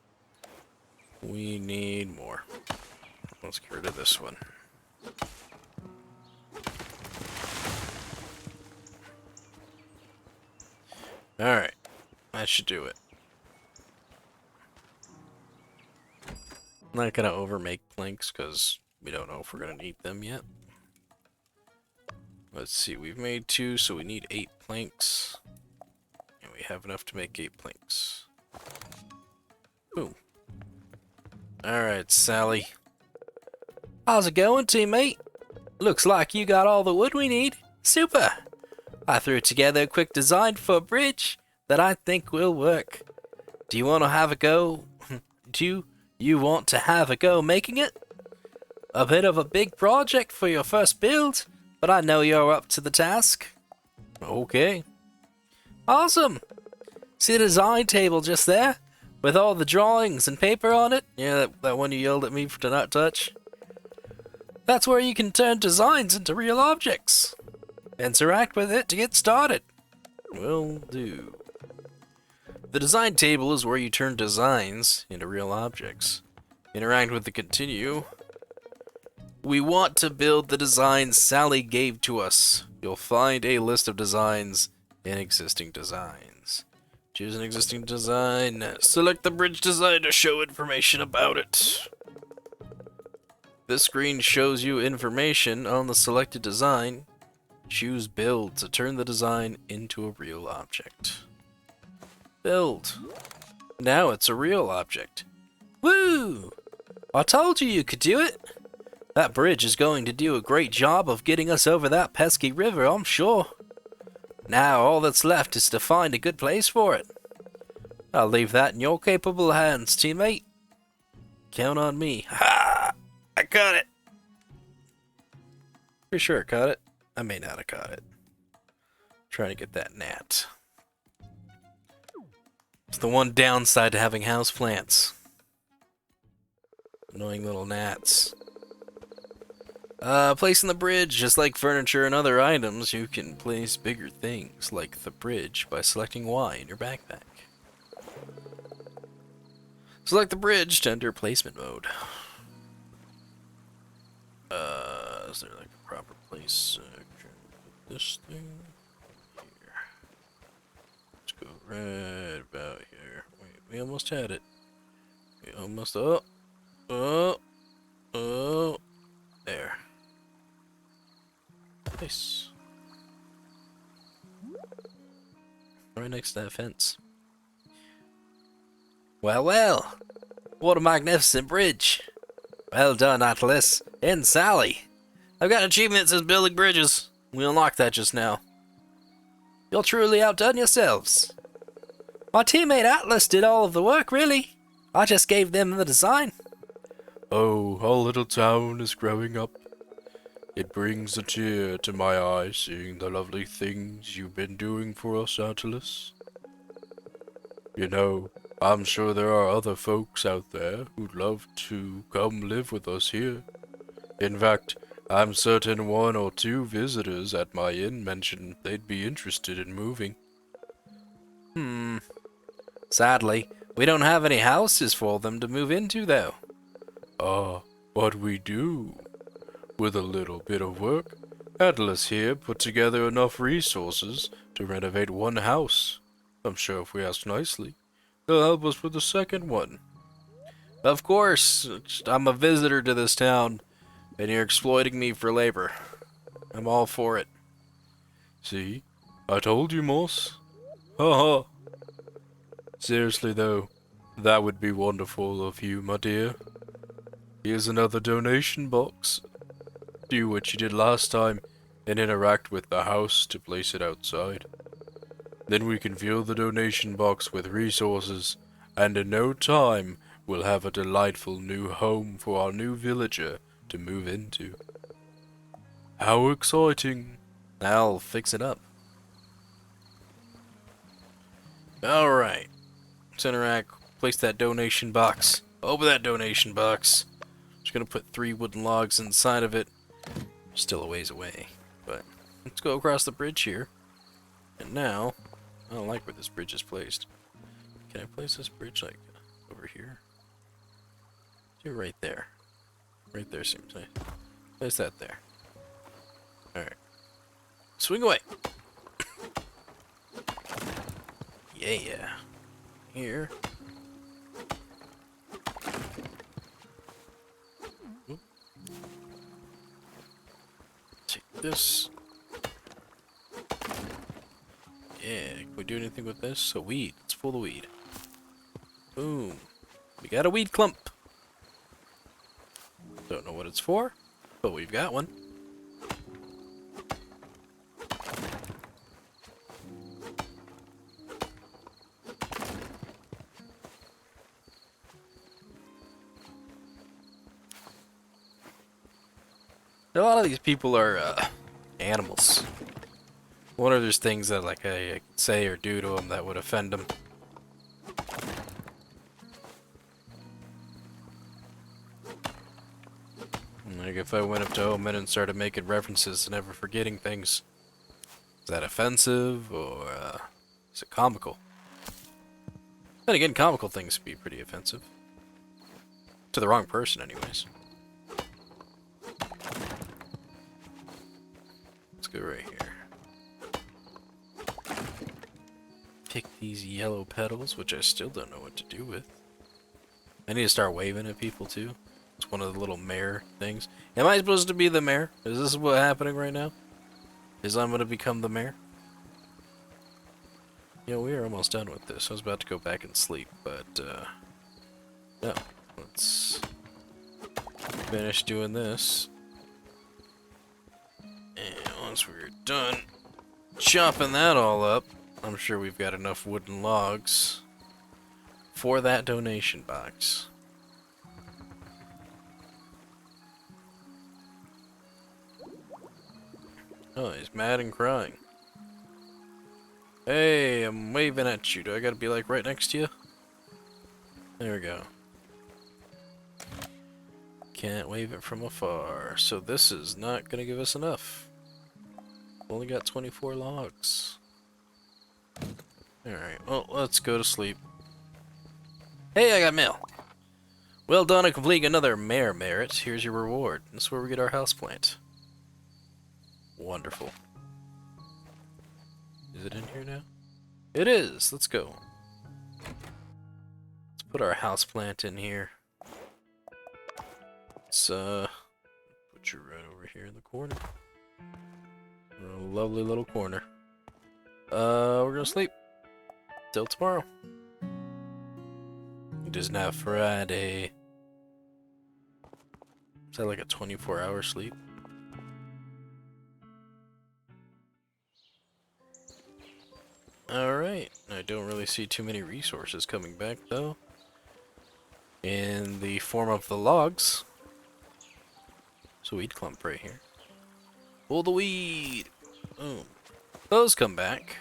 We need more. Let's get rid of this one. Alright, that should do it. I'm not gonna overmake planks because we don't know if we're gonna need them yet. Let's see, we've made 2, so we need 8 planks. And we have enough to make 8 planks. Boom. Alright, Sally. How's it going, teammate? Looks like you got all the wood we need. Super! I threw together a quick design for a bridge that I think will work. Do you want to have a go? Do you want to have a go making it? A bit of a big project for your first build, but I know you're up to the task. Okay. Awesome! See the design table just there? With all the drawings and paper on it? Yeah, that one you yelled at me to not touch. That's where you can turn designs into real objects. Interact with it to get started. Will do. The design table is where you turn designs into real objects. Interact with the continue. We want to build the designs Sally gave to us. You'll find a list of designs in existing designs. Choose an existing design. Select the bridge design to show information about it. This screen shows you information on the selected design. Choose build to turn the design into a real object. Build. Now it's a real object. Woo! I told you could do it. That bridge is going to do a great job of getting us over that pesky river, I'm sure. Now all that's left is to find a good place for it. I'll leave that in your capable hands, teammate. Count on me. Ha! I caught it! Pretty sure I caught it. I may not have caught it. Trying to get that gnat. It's the one downside to having house plants. Annoying little gnats. Placing the bridge, just like furniture and other items, you can place bigger things, like the bridge, by selecting Y in your backpack. Select the bridge to enter placement mode. Is there like a proper place? Put this thing here. Let's go right about here. Wait, we almost had it. We almost, oh, there. Nice. Right next to that fence. Well, well. What a magnificent bridge. Well done, Atlas. And Sally. I've got an achievement that says building bridges. We unlocked that just now. You're truly outdone yourselves. My teammate Atlas did all of the work, really. I just gave them the design. Oh, our little town is growing up. It brings a tear to my eye seeing the lovely things you've been doing for us, Atlas. You know, I'm sure there are other folks out there who'd love to come live with us here. In fact, I'm certain one or two visitors at my inn mentioned they'd be interested in moving. Sadly, we don't have any houses for them to move into, though. But we do. With a little bit of work, Atlas here put together enough resources to renovate one house. I'm sure if we ask nicely, they'll help us with the second one. Of course, I'm a visitor to this town, and you're exploiting me for labor. I'm all for it. See? I told you, Moss. Haha. Seriously though, that would be wonderful of you, my dear. Here's another donation box. Do what you did last time and interact with the house to place it outside. Then we can fill the donation box with resources, and in no time we'll have a delightful new home for our new villager to move into. How exciting! I'll fix it up. Alright. Let's interact. Place that donation box. Open that donation box. Just gonna put 3 wooden logs inside of it. Still a ways away. But let's go across the bridge here. And now, I don't like where this bridge is placed. Can I place this bridge like over here? Do right there. Right there seems nice. Place that there. Alright. Swing away! Yeah. Here. Oop. Take this. Yeah, can we do anything with this? A weed. It's full of weed. Boom. We got a weed clump. Don't know what it's for, but we've got one. A lot of these people are animals. I wonder if there's things that like I could say or do to them that would offend them. Like if I went up to Omen and started making references and never forgetting things. Is that offensive or is it comical? Then again, comical things can be pretty offensive. To the wrong person anyways. Let's go right here. Pick these yellow petals, which I still don't know what to do with. I need to start waving at people too. It's one of the little mayor things. Am I supposed to be the mayor? Is this what's happening right now? Is I'm gonna become the mayor? Yeah, we are almost done with this. I was about to go back and sleep, but no. Let's finish doing this. And once we're done chopping that all up, I'm sure we've got enough wooden logs for that donation box. Oh, he's mad and crying. Hey, I'm waving at you. Do I gotta be like right next to you? There we go. Can't wave it from afar. So this is not gonna give us enough. Only got 24 logs. Alright, well, let's go to sleep. Hey, I got mail. Well done on completing another mayor merit. Here's your reward. This is where we get our houseplant. Wonderful. Is it in here now? It is! Let's go. Let's put our houseplant in here. Let's put you right over here in the corner. A lovely little corner. We're gonna sleep. Till tomorrow. It is now Friday. Is that like a 24-hour sleep? Alright, I don't really see too many resources coming back, though. In the form of the logs. So weed clump right here. Pull the weed! Boom. Those come back.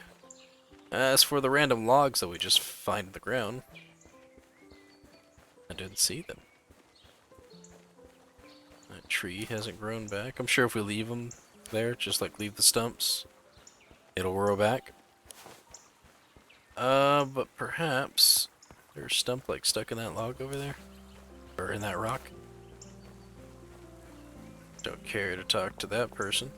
As for the random logs that we just find in the ground, I didn't see them. That tree hasn't grown back. I'm sure if we leave them there, just like leave the stumps, it'll grow back. But perhaps there's a stump like stuck in that log over there, or in that rock. Don't care to talk to that person.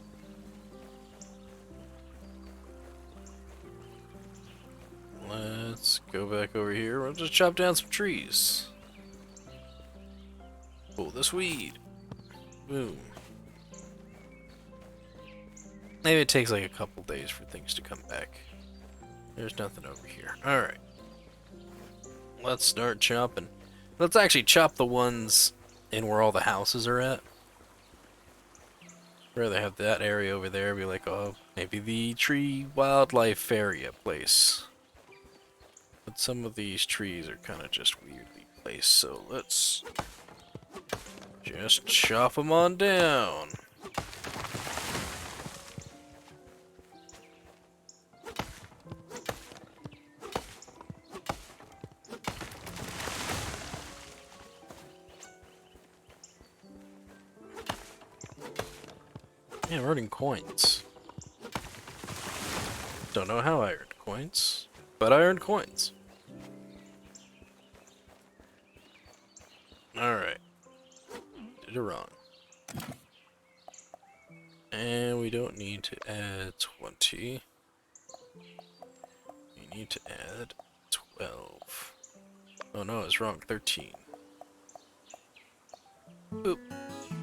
Let's go back over here. We'll just chop down some trees. Pull this weed. Boom. Maybe it takes like a couple days for things to come back. There's nothing over here. Alright. Let's start chopping. Let's actually chop the ones in where all the houses are at. I'd rather have that area over there be like, oh, maybe the tree wildlife area place. But some of these trees are kind of just weirdly placed, so let's just chop them on down. Yeah, I'm earning coins. Don't know how I earned coins, but I earned coins. Alright. Did it wrong. And we don't need to add 20. We need to add 12. Oh no, it's wrong. 13. Oop.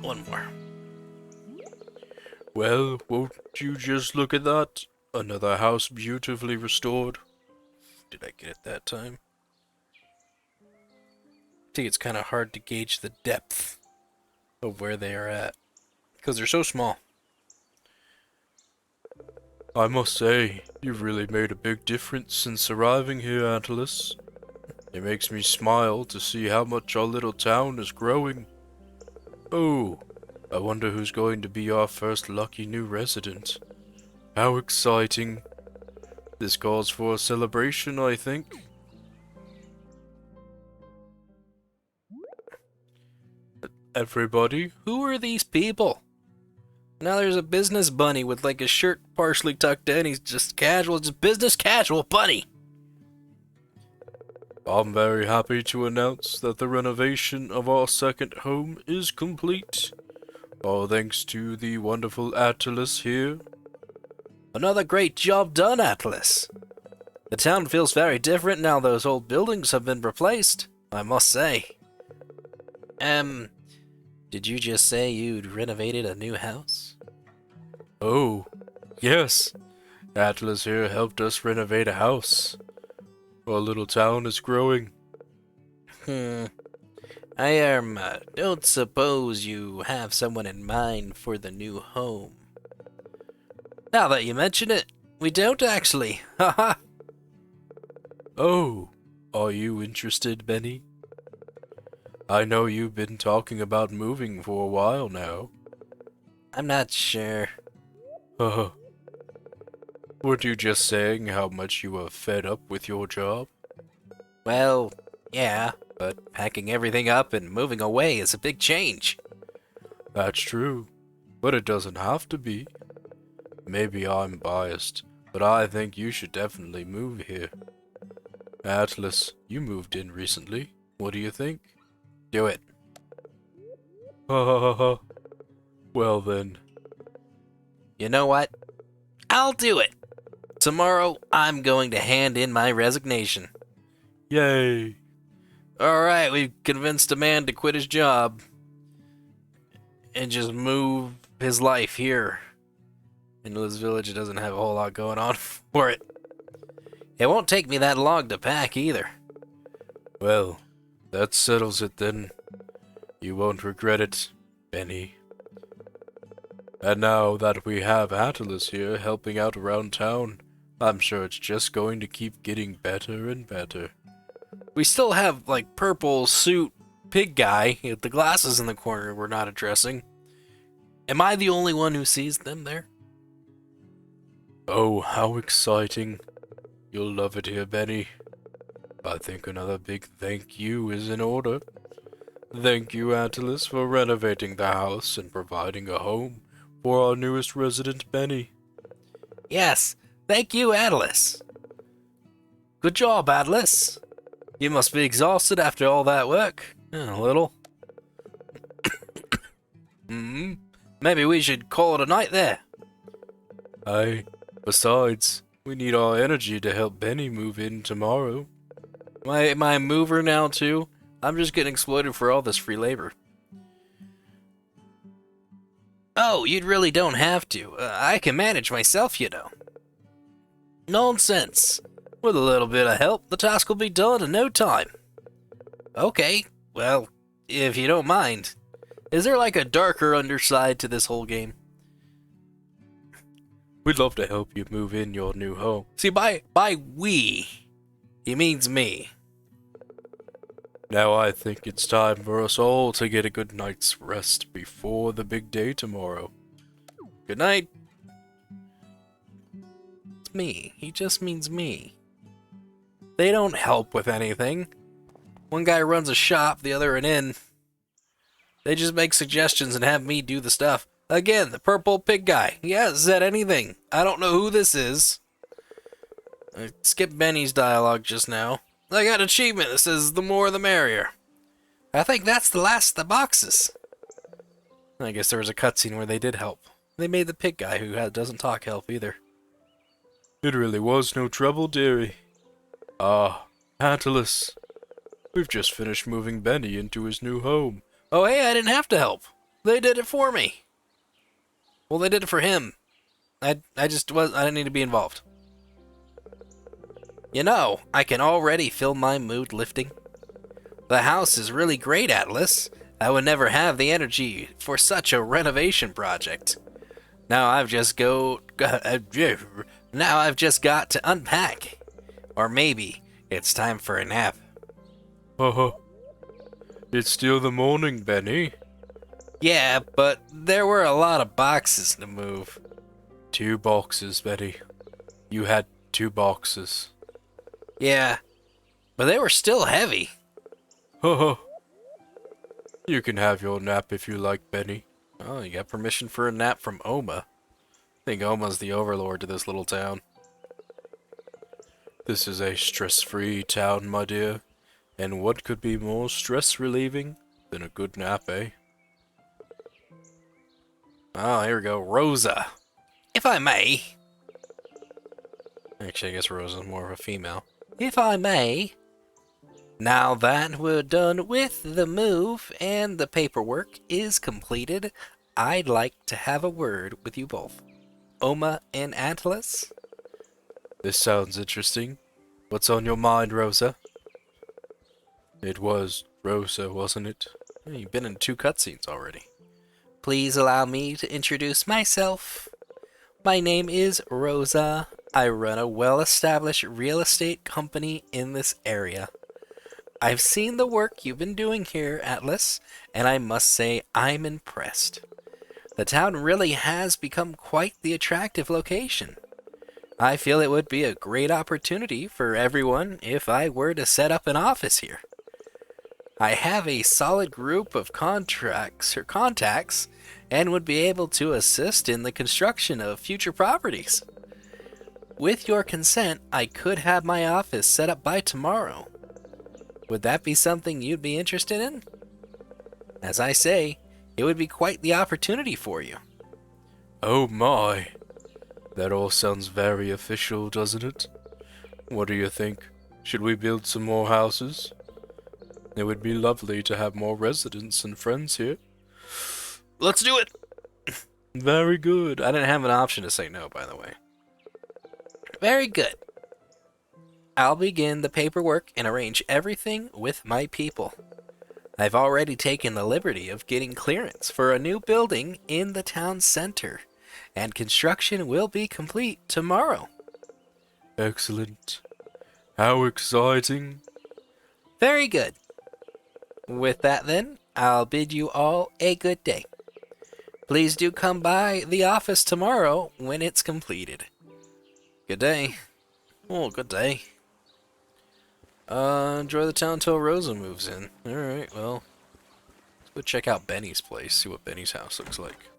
One more. Well, won't you just look at that? Another house beautifully restored. Did I get it that time? I think it's kind of hard to gauge the depth of where they are at, because they're so small. I must say, you've really made a big difference since arriving here, Atlas. It makes me smile to see how much our little town is growing. Oh, I wonder who's going to be our first lucky new resident. How exciting. This calls for a celebration, I think. Everybody, who are these people? Now there's a business bunny with like a shirt partially tucked in. He's just casual, just business casual bunny. I'm very happy to announce that the renovation of our second home is complete. All thanks to the wonderful Atlas here. Another great job done, Atlas. The town feels very different now those old buildings have been replaced, I must say. Did you just say you'd renovated a new house? Oh, yes. Atlas here helped us renovate a house. Our little town is growing. I don't suppose you have someone in mind for the new home. Now that you mention it, we don't actually. Haha. Oh, are you interested, Benny? I know you've been talking about moving for a while now. I'm not sure. Weren't you just saying how much you were fed up with your job? Well, yeah, but packing everything up and moving away is a big change. That's true, but it doesn't have to be. Maybe I'm biased, but I think you should definitely move here. Atlas, you moved in recently. What do you think? Do it. Ha ha ha ha. Well then. You know what? I'll do it. Tomorrow, I'm going to hand in my resignation. Yay. Alright, we've convinced a man to quit his job and just move his life here into this village. It doesn't have a whole lot going on for it. It won't take me that long to pack either. Well, that settles it then. You won't regret it, Benny. And now that we have Atlas here helping out around town, I'm sure it's just going to keep getting better and better. We still have, like, purple suit pig guy with the glasses in the corner we're not addressing. Am I the only one who sees them there? Oh, how exciting. You'll love it here, Benny. I think another big thank you is in order. Thank you, Atlas, for renovating the house and providing a home for our newest resident, Benny. Yes, thank you, Atlas. Good job, Atlas. You must be exhausted after all that work. A little. Maybe we should call it a night there. Aye. Besides, we need our energy to help Benny move in tomorrow. Am I a mover now, too? I'm just getting exploited for all this free labor. Oh, you really don't have to. I can manage myself, you know. Nonsense. With a little bit of help, the task will be done in no time. Okay, well, if you don't mind. Is there like a darker underside to this whole game? We'd love to help you move in your new home. See, by we, he means me. Now I think it's time for us all to get a good night's rest before the big day tomorrow. Good night. It's me. He just means me. They don't help with anything. One guy runs a shop, the other an inn. They just make suggestions and have me do the stuff. Again, the purple pig guy. He hasn't said anything. I don't know who this is. I skipped Benny's dialogue just now. I got an achievement that says the more the merrier. I think that's the last of the boxes. I guess there was a cutscene where they did help. They made the pig guy who doesn't talk help either. It really was no trouble, dearie. Ah, Atlas. We've just finished moving Benny into his new home. Oh, hey, I didn't have to help. They did it for me. Well, they did it for him. I didn't need to be involved. You know, I can already feel my mood lifting. The house is really great, Atlas. I would never have the energy for such a renovation project. Now I've just got to unpack. Or maybe it's time for a nap. It's still the morning, Benny. Yeah, but there were a lot of boxes to move. 2 boxes, Betty. You had 2 boxes. Yeah, but they were still heavy. You can have your nap if you like, Benny. Oh, you got permission for a nap from Oma. I think Oma's the overlord to this little town. This is a stress-free town, my dear. And what could be more stress-relieving than a good nap, eh? Oh, here we go. Rosa. If I may. Actually, I guess Rosa's more of a female. If I may. Now that we're done with the move and the paperwork is completed, I'd like to have a word with you both. Oma and Atlas? This sounds interesting. What's on your mind, Rosa? It was Rosa, wasn't it? You've been in 2 cutscenes already. Please allow me to introduce myself. My name is Rosa. I run a well-established real estate company in this area. I've seen the work you've been doing here, Atlas, and I must say I'm impressed. The town really has become quite the attractive location. I feel it would be a great opportunity for everyone if I were to set up an office here. I have a solid group of contacts and would be able to assist in the construction of future properties. With your consent, I could have my office set up by tomorrow. Would that be something you'd be interested in? As I say, it would be quite the opportunity for you. Oh my. That all sounds very official, doesn't it? What do you think? Should we build some more houses? It would be lovely to have more residents and friends here. Let's do it! Very good. I didn't have an option to say no, by the way. Very good. I'll begin the paperwork and arrange everything with my people. I've already taken the liberty of getting clearance for a new building in the town center, and construction will be complete tomorrow. Excellent. How exciting. Very good. With that then, I'll bid you all a good day. Please do come by the office tomorrow when it's completed. Good day. Oh, good day. Enjoy the town till Rosa moves in. Alright, well. Let's go check out Benny's place, see what Benny's house looks like.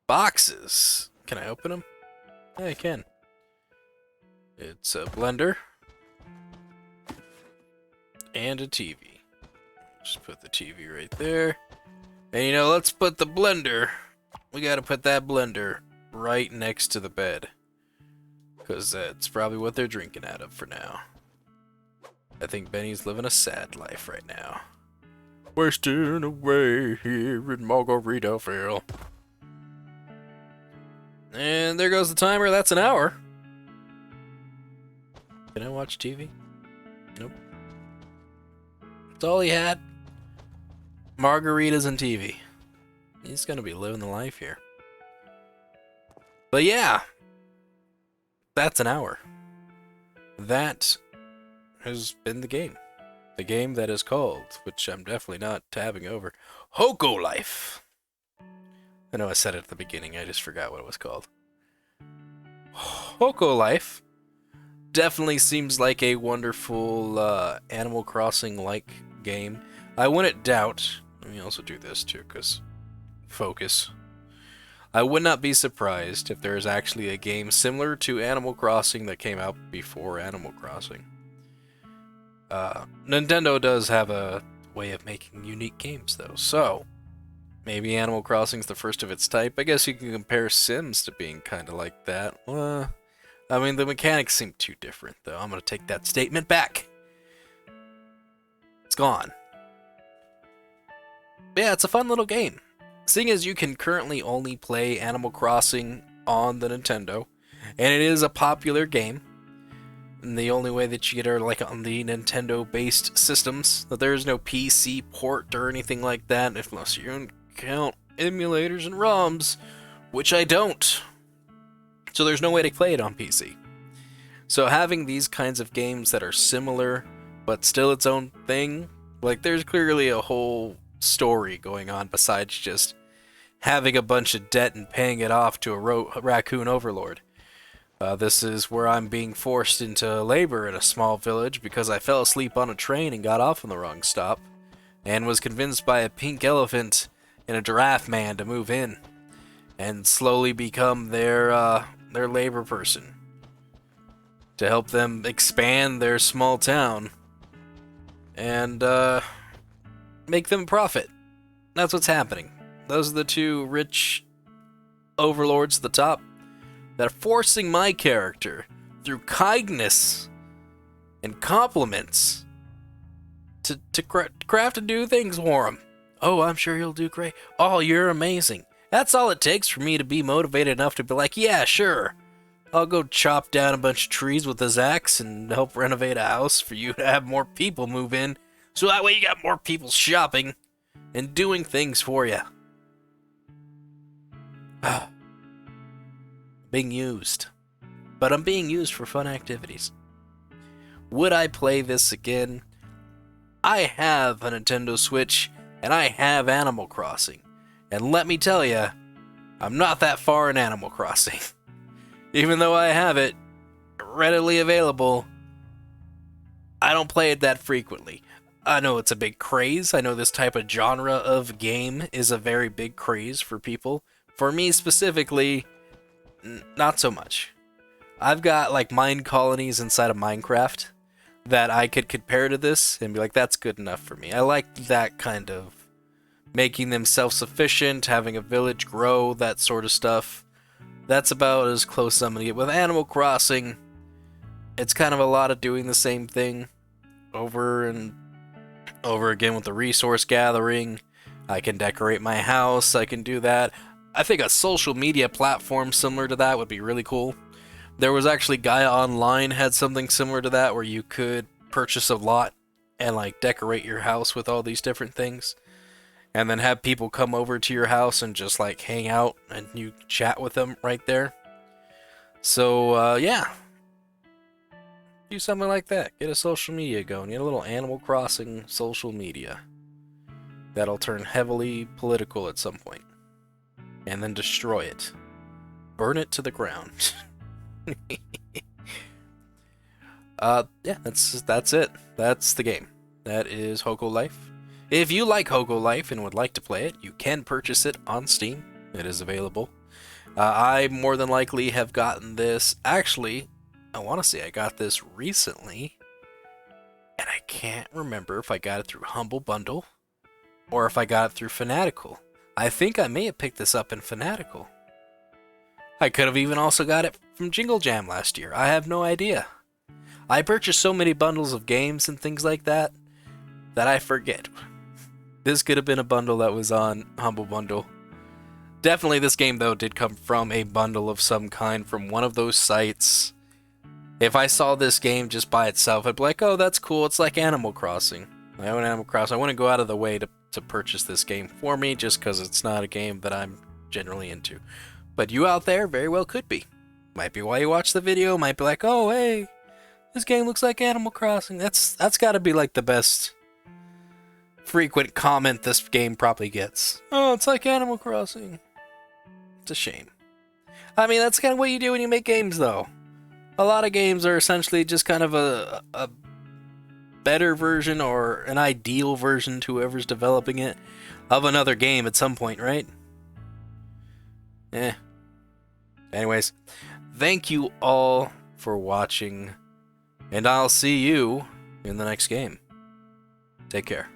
Boxes! Can I open them? Yeah, I can. It's a blender. And a TV. Just put the TV right there. And you know, let's put the blender. We gotta put that blender right next to the bed. Because that's probably what they're drinking out of for now. I think Benny's living a sad life right now. Wasting away here in Margaritaville. And there goes the timer. That's an hour. Can I watch TV? Nope. That's all he had. Margaritas and TV. He's gonna be living the life here. But yeah. That's an hour. That has been the game. The game that is called, which I'm definitely not tabbing over, Hokko Life. I know I said it at the beginning, I just forgot what it was called. Hokko Life definitely seems like a wonderful Animal Crossing-like game. I wouldn't doubt, let me also do this too, because focus. I would not be surprised if there is actually a game similar to Animal Crossing that came out before Animal Crossing. Nintendo does have a way of making unique games, though, so maybe Animal Crossing's the first of its type. I guess you can compare Sims to being kind of like that. I mean, the mechanics seem too different, though. I'm going to take that statement back. It's gone. But yeah, it's a fun little game. Seeing as you can currently only play Animal Crossing on the Nintendo, and it is a popular game, and the only way that you get are like on the Nintendo-based systems, that there is no PC port or anything like that, unless you count emulators and ROMs, which I don't. So there's no way to play it on PC. So having these kinds of games that are similar, but still its own thing, like there's clearly a whole story going on besides just having a bunch of debt and paying it off to a raccoon overlord. This is where I'm being forced into labor in a small village because I fell asleep on a train and got off on the wrong stop, and was convinced by a pink elephant and a giraffe man to move in, and slowly become their labor person to help them expand their small town and make them profit. That's what's happening. Those are the two rich overlords at the top that are forcing my character through kindness and compliments to craft and do things for him. Oh, I'm sure you'll do great. Oh, you're amazing. That's all it takes for me to be motivated enough to be like, yeah, sure. I'll go chop down a bunch of trees with this axe and help renovate a house for you to have more people move in. So that way you got more people shopping and doing things for you. Being used. But I'm being used for fun activities. Would I play this again? I have a Nintendo Switch, and I have Animal Crossing. And let me tell you, I'm not that far in Animal Crossing. Even though I have it readily available, I don't play it that frequently. I know it's a big craze. I know this type of genre of game is a very big craze for people. For me specifically, not so much. I've got like mine colonies inside of Minecraft that I could compare to this and be like, that's good enough for me. I like that kind of making them self-sufficient, having a village grow, that sort of stuff. That's about as close as I'm gonna get. With Animal Crossing, it's kind of a lot of doing the same thing over and over again with the resource gathering. I can decorate my house, I can do that. I think a social media platform similar to that would be really cool. There was actually Gaia Online had something similar to that where you could purchase a lot and like decorate your house with all these different things. And then have people come over to your house and just like hang out and you chat with them right there. So, yeah. Do something like that. Get a social media going. Get a little Animal Crossing social media. That'll turn heavily political at some point. And then destroy it. Burn it to the ground. Yeah, that's it. That's the game. That is Hokko Life. If you like Hokko Life and would like to play it, you can purchase it on Steam. It is available. I more than likely have gotten this. Actually, I want to say I got this recently, and I can't remember if I got it through Humble Bundle or if I got it through Fanatical. I think I may have picked this up in Fanatical. I could have even also got it from Jingle Jam last year. I have no idea. I purchased so many bundles of games and things like that I forget. This could have been a bundle that was on Humble Bundle. Definitely this game, though, did come from a bundle of some kind from one of those sites. If I saw this game just by itself, I'd be like, oh, that's cool. It's like Animal Crossing. I own Animal Crossing. I wouldn't go out of the way to purchase this game for me just because it's not a game that I'm generally into. But you out there very well could be. Might be why you watch the video. Might be like, oh, hey, this game looks like Animal Crossing. That's got to be like the best frequent comment this game probably gets. Oh, it's like Animal Crossing. It's a shame. I mean, that's kind of what you do when you make games, though. A lot of games are essentially just kind of a better version or an ideal version to whoever's developing it of another game at some point, right? Anyways, thank you all for watching, and I'll see you in the next game. Take care.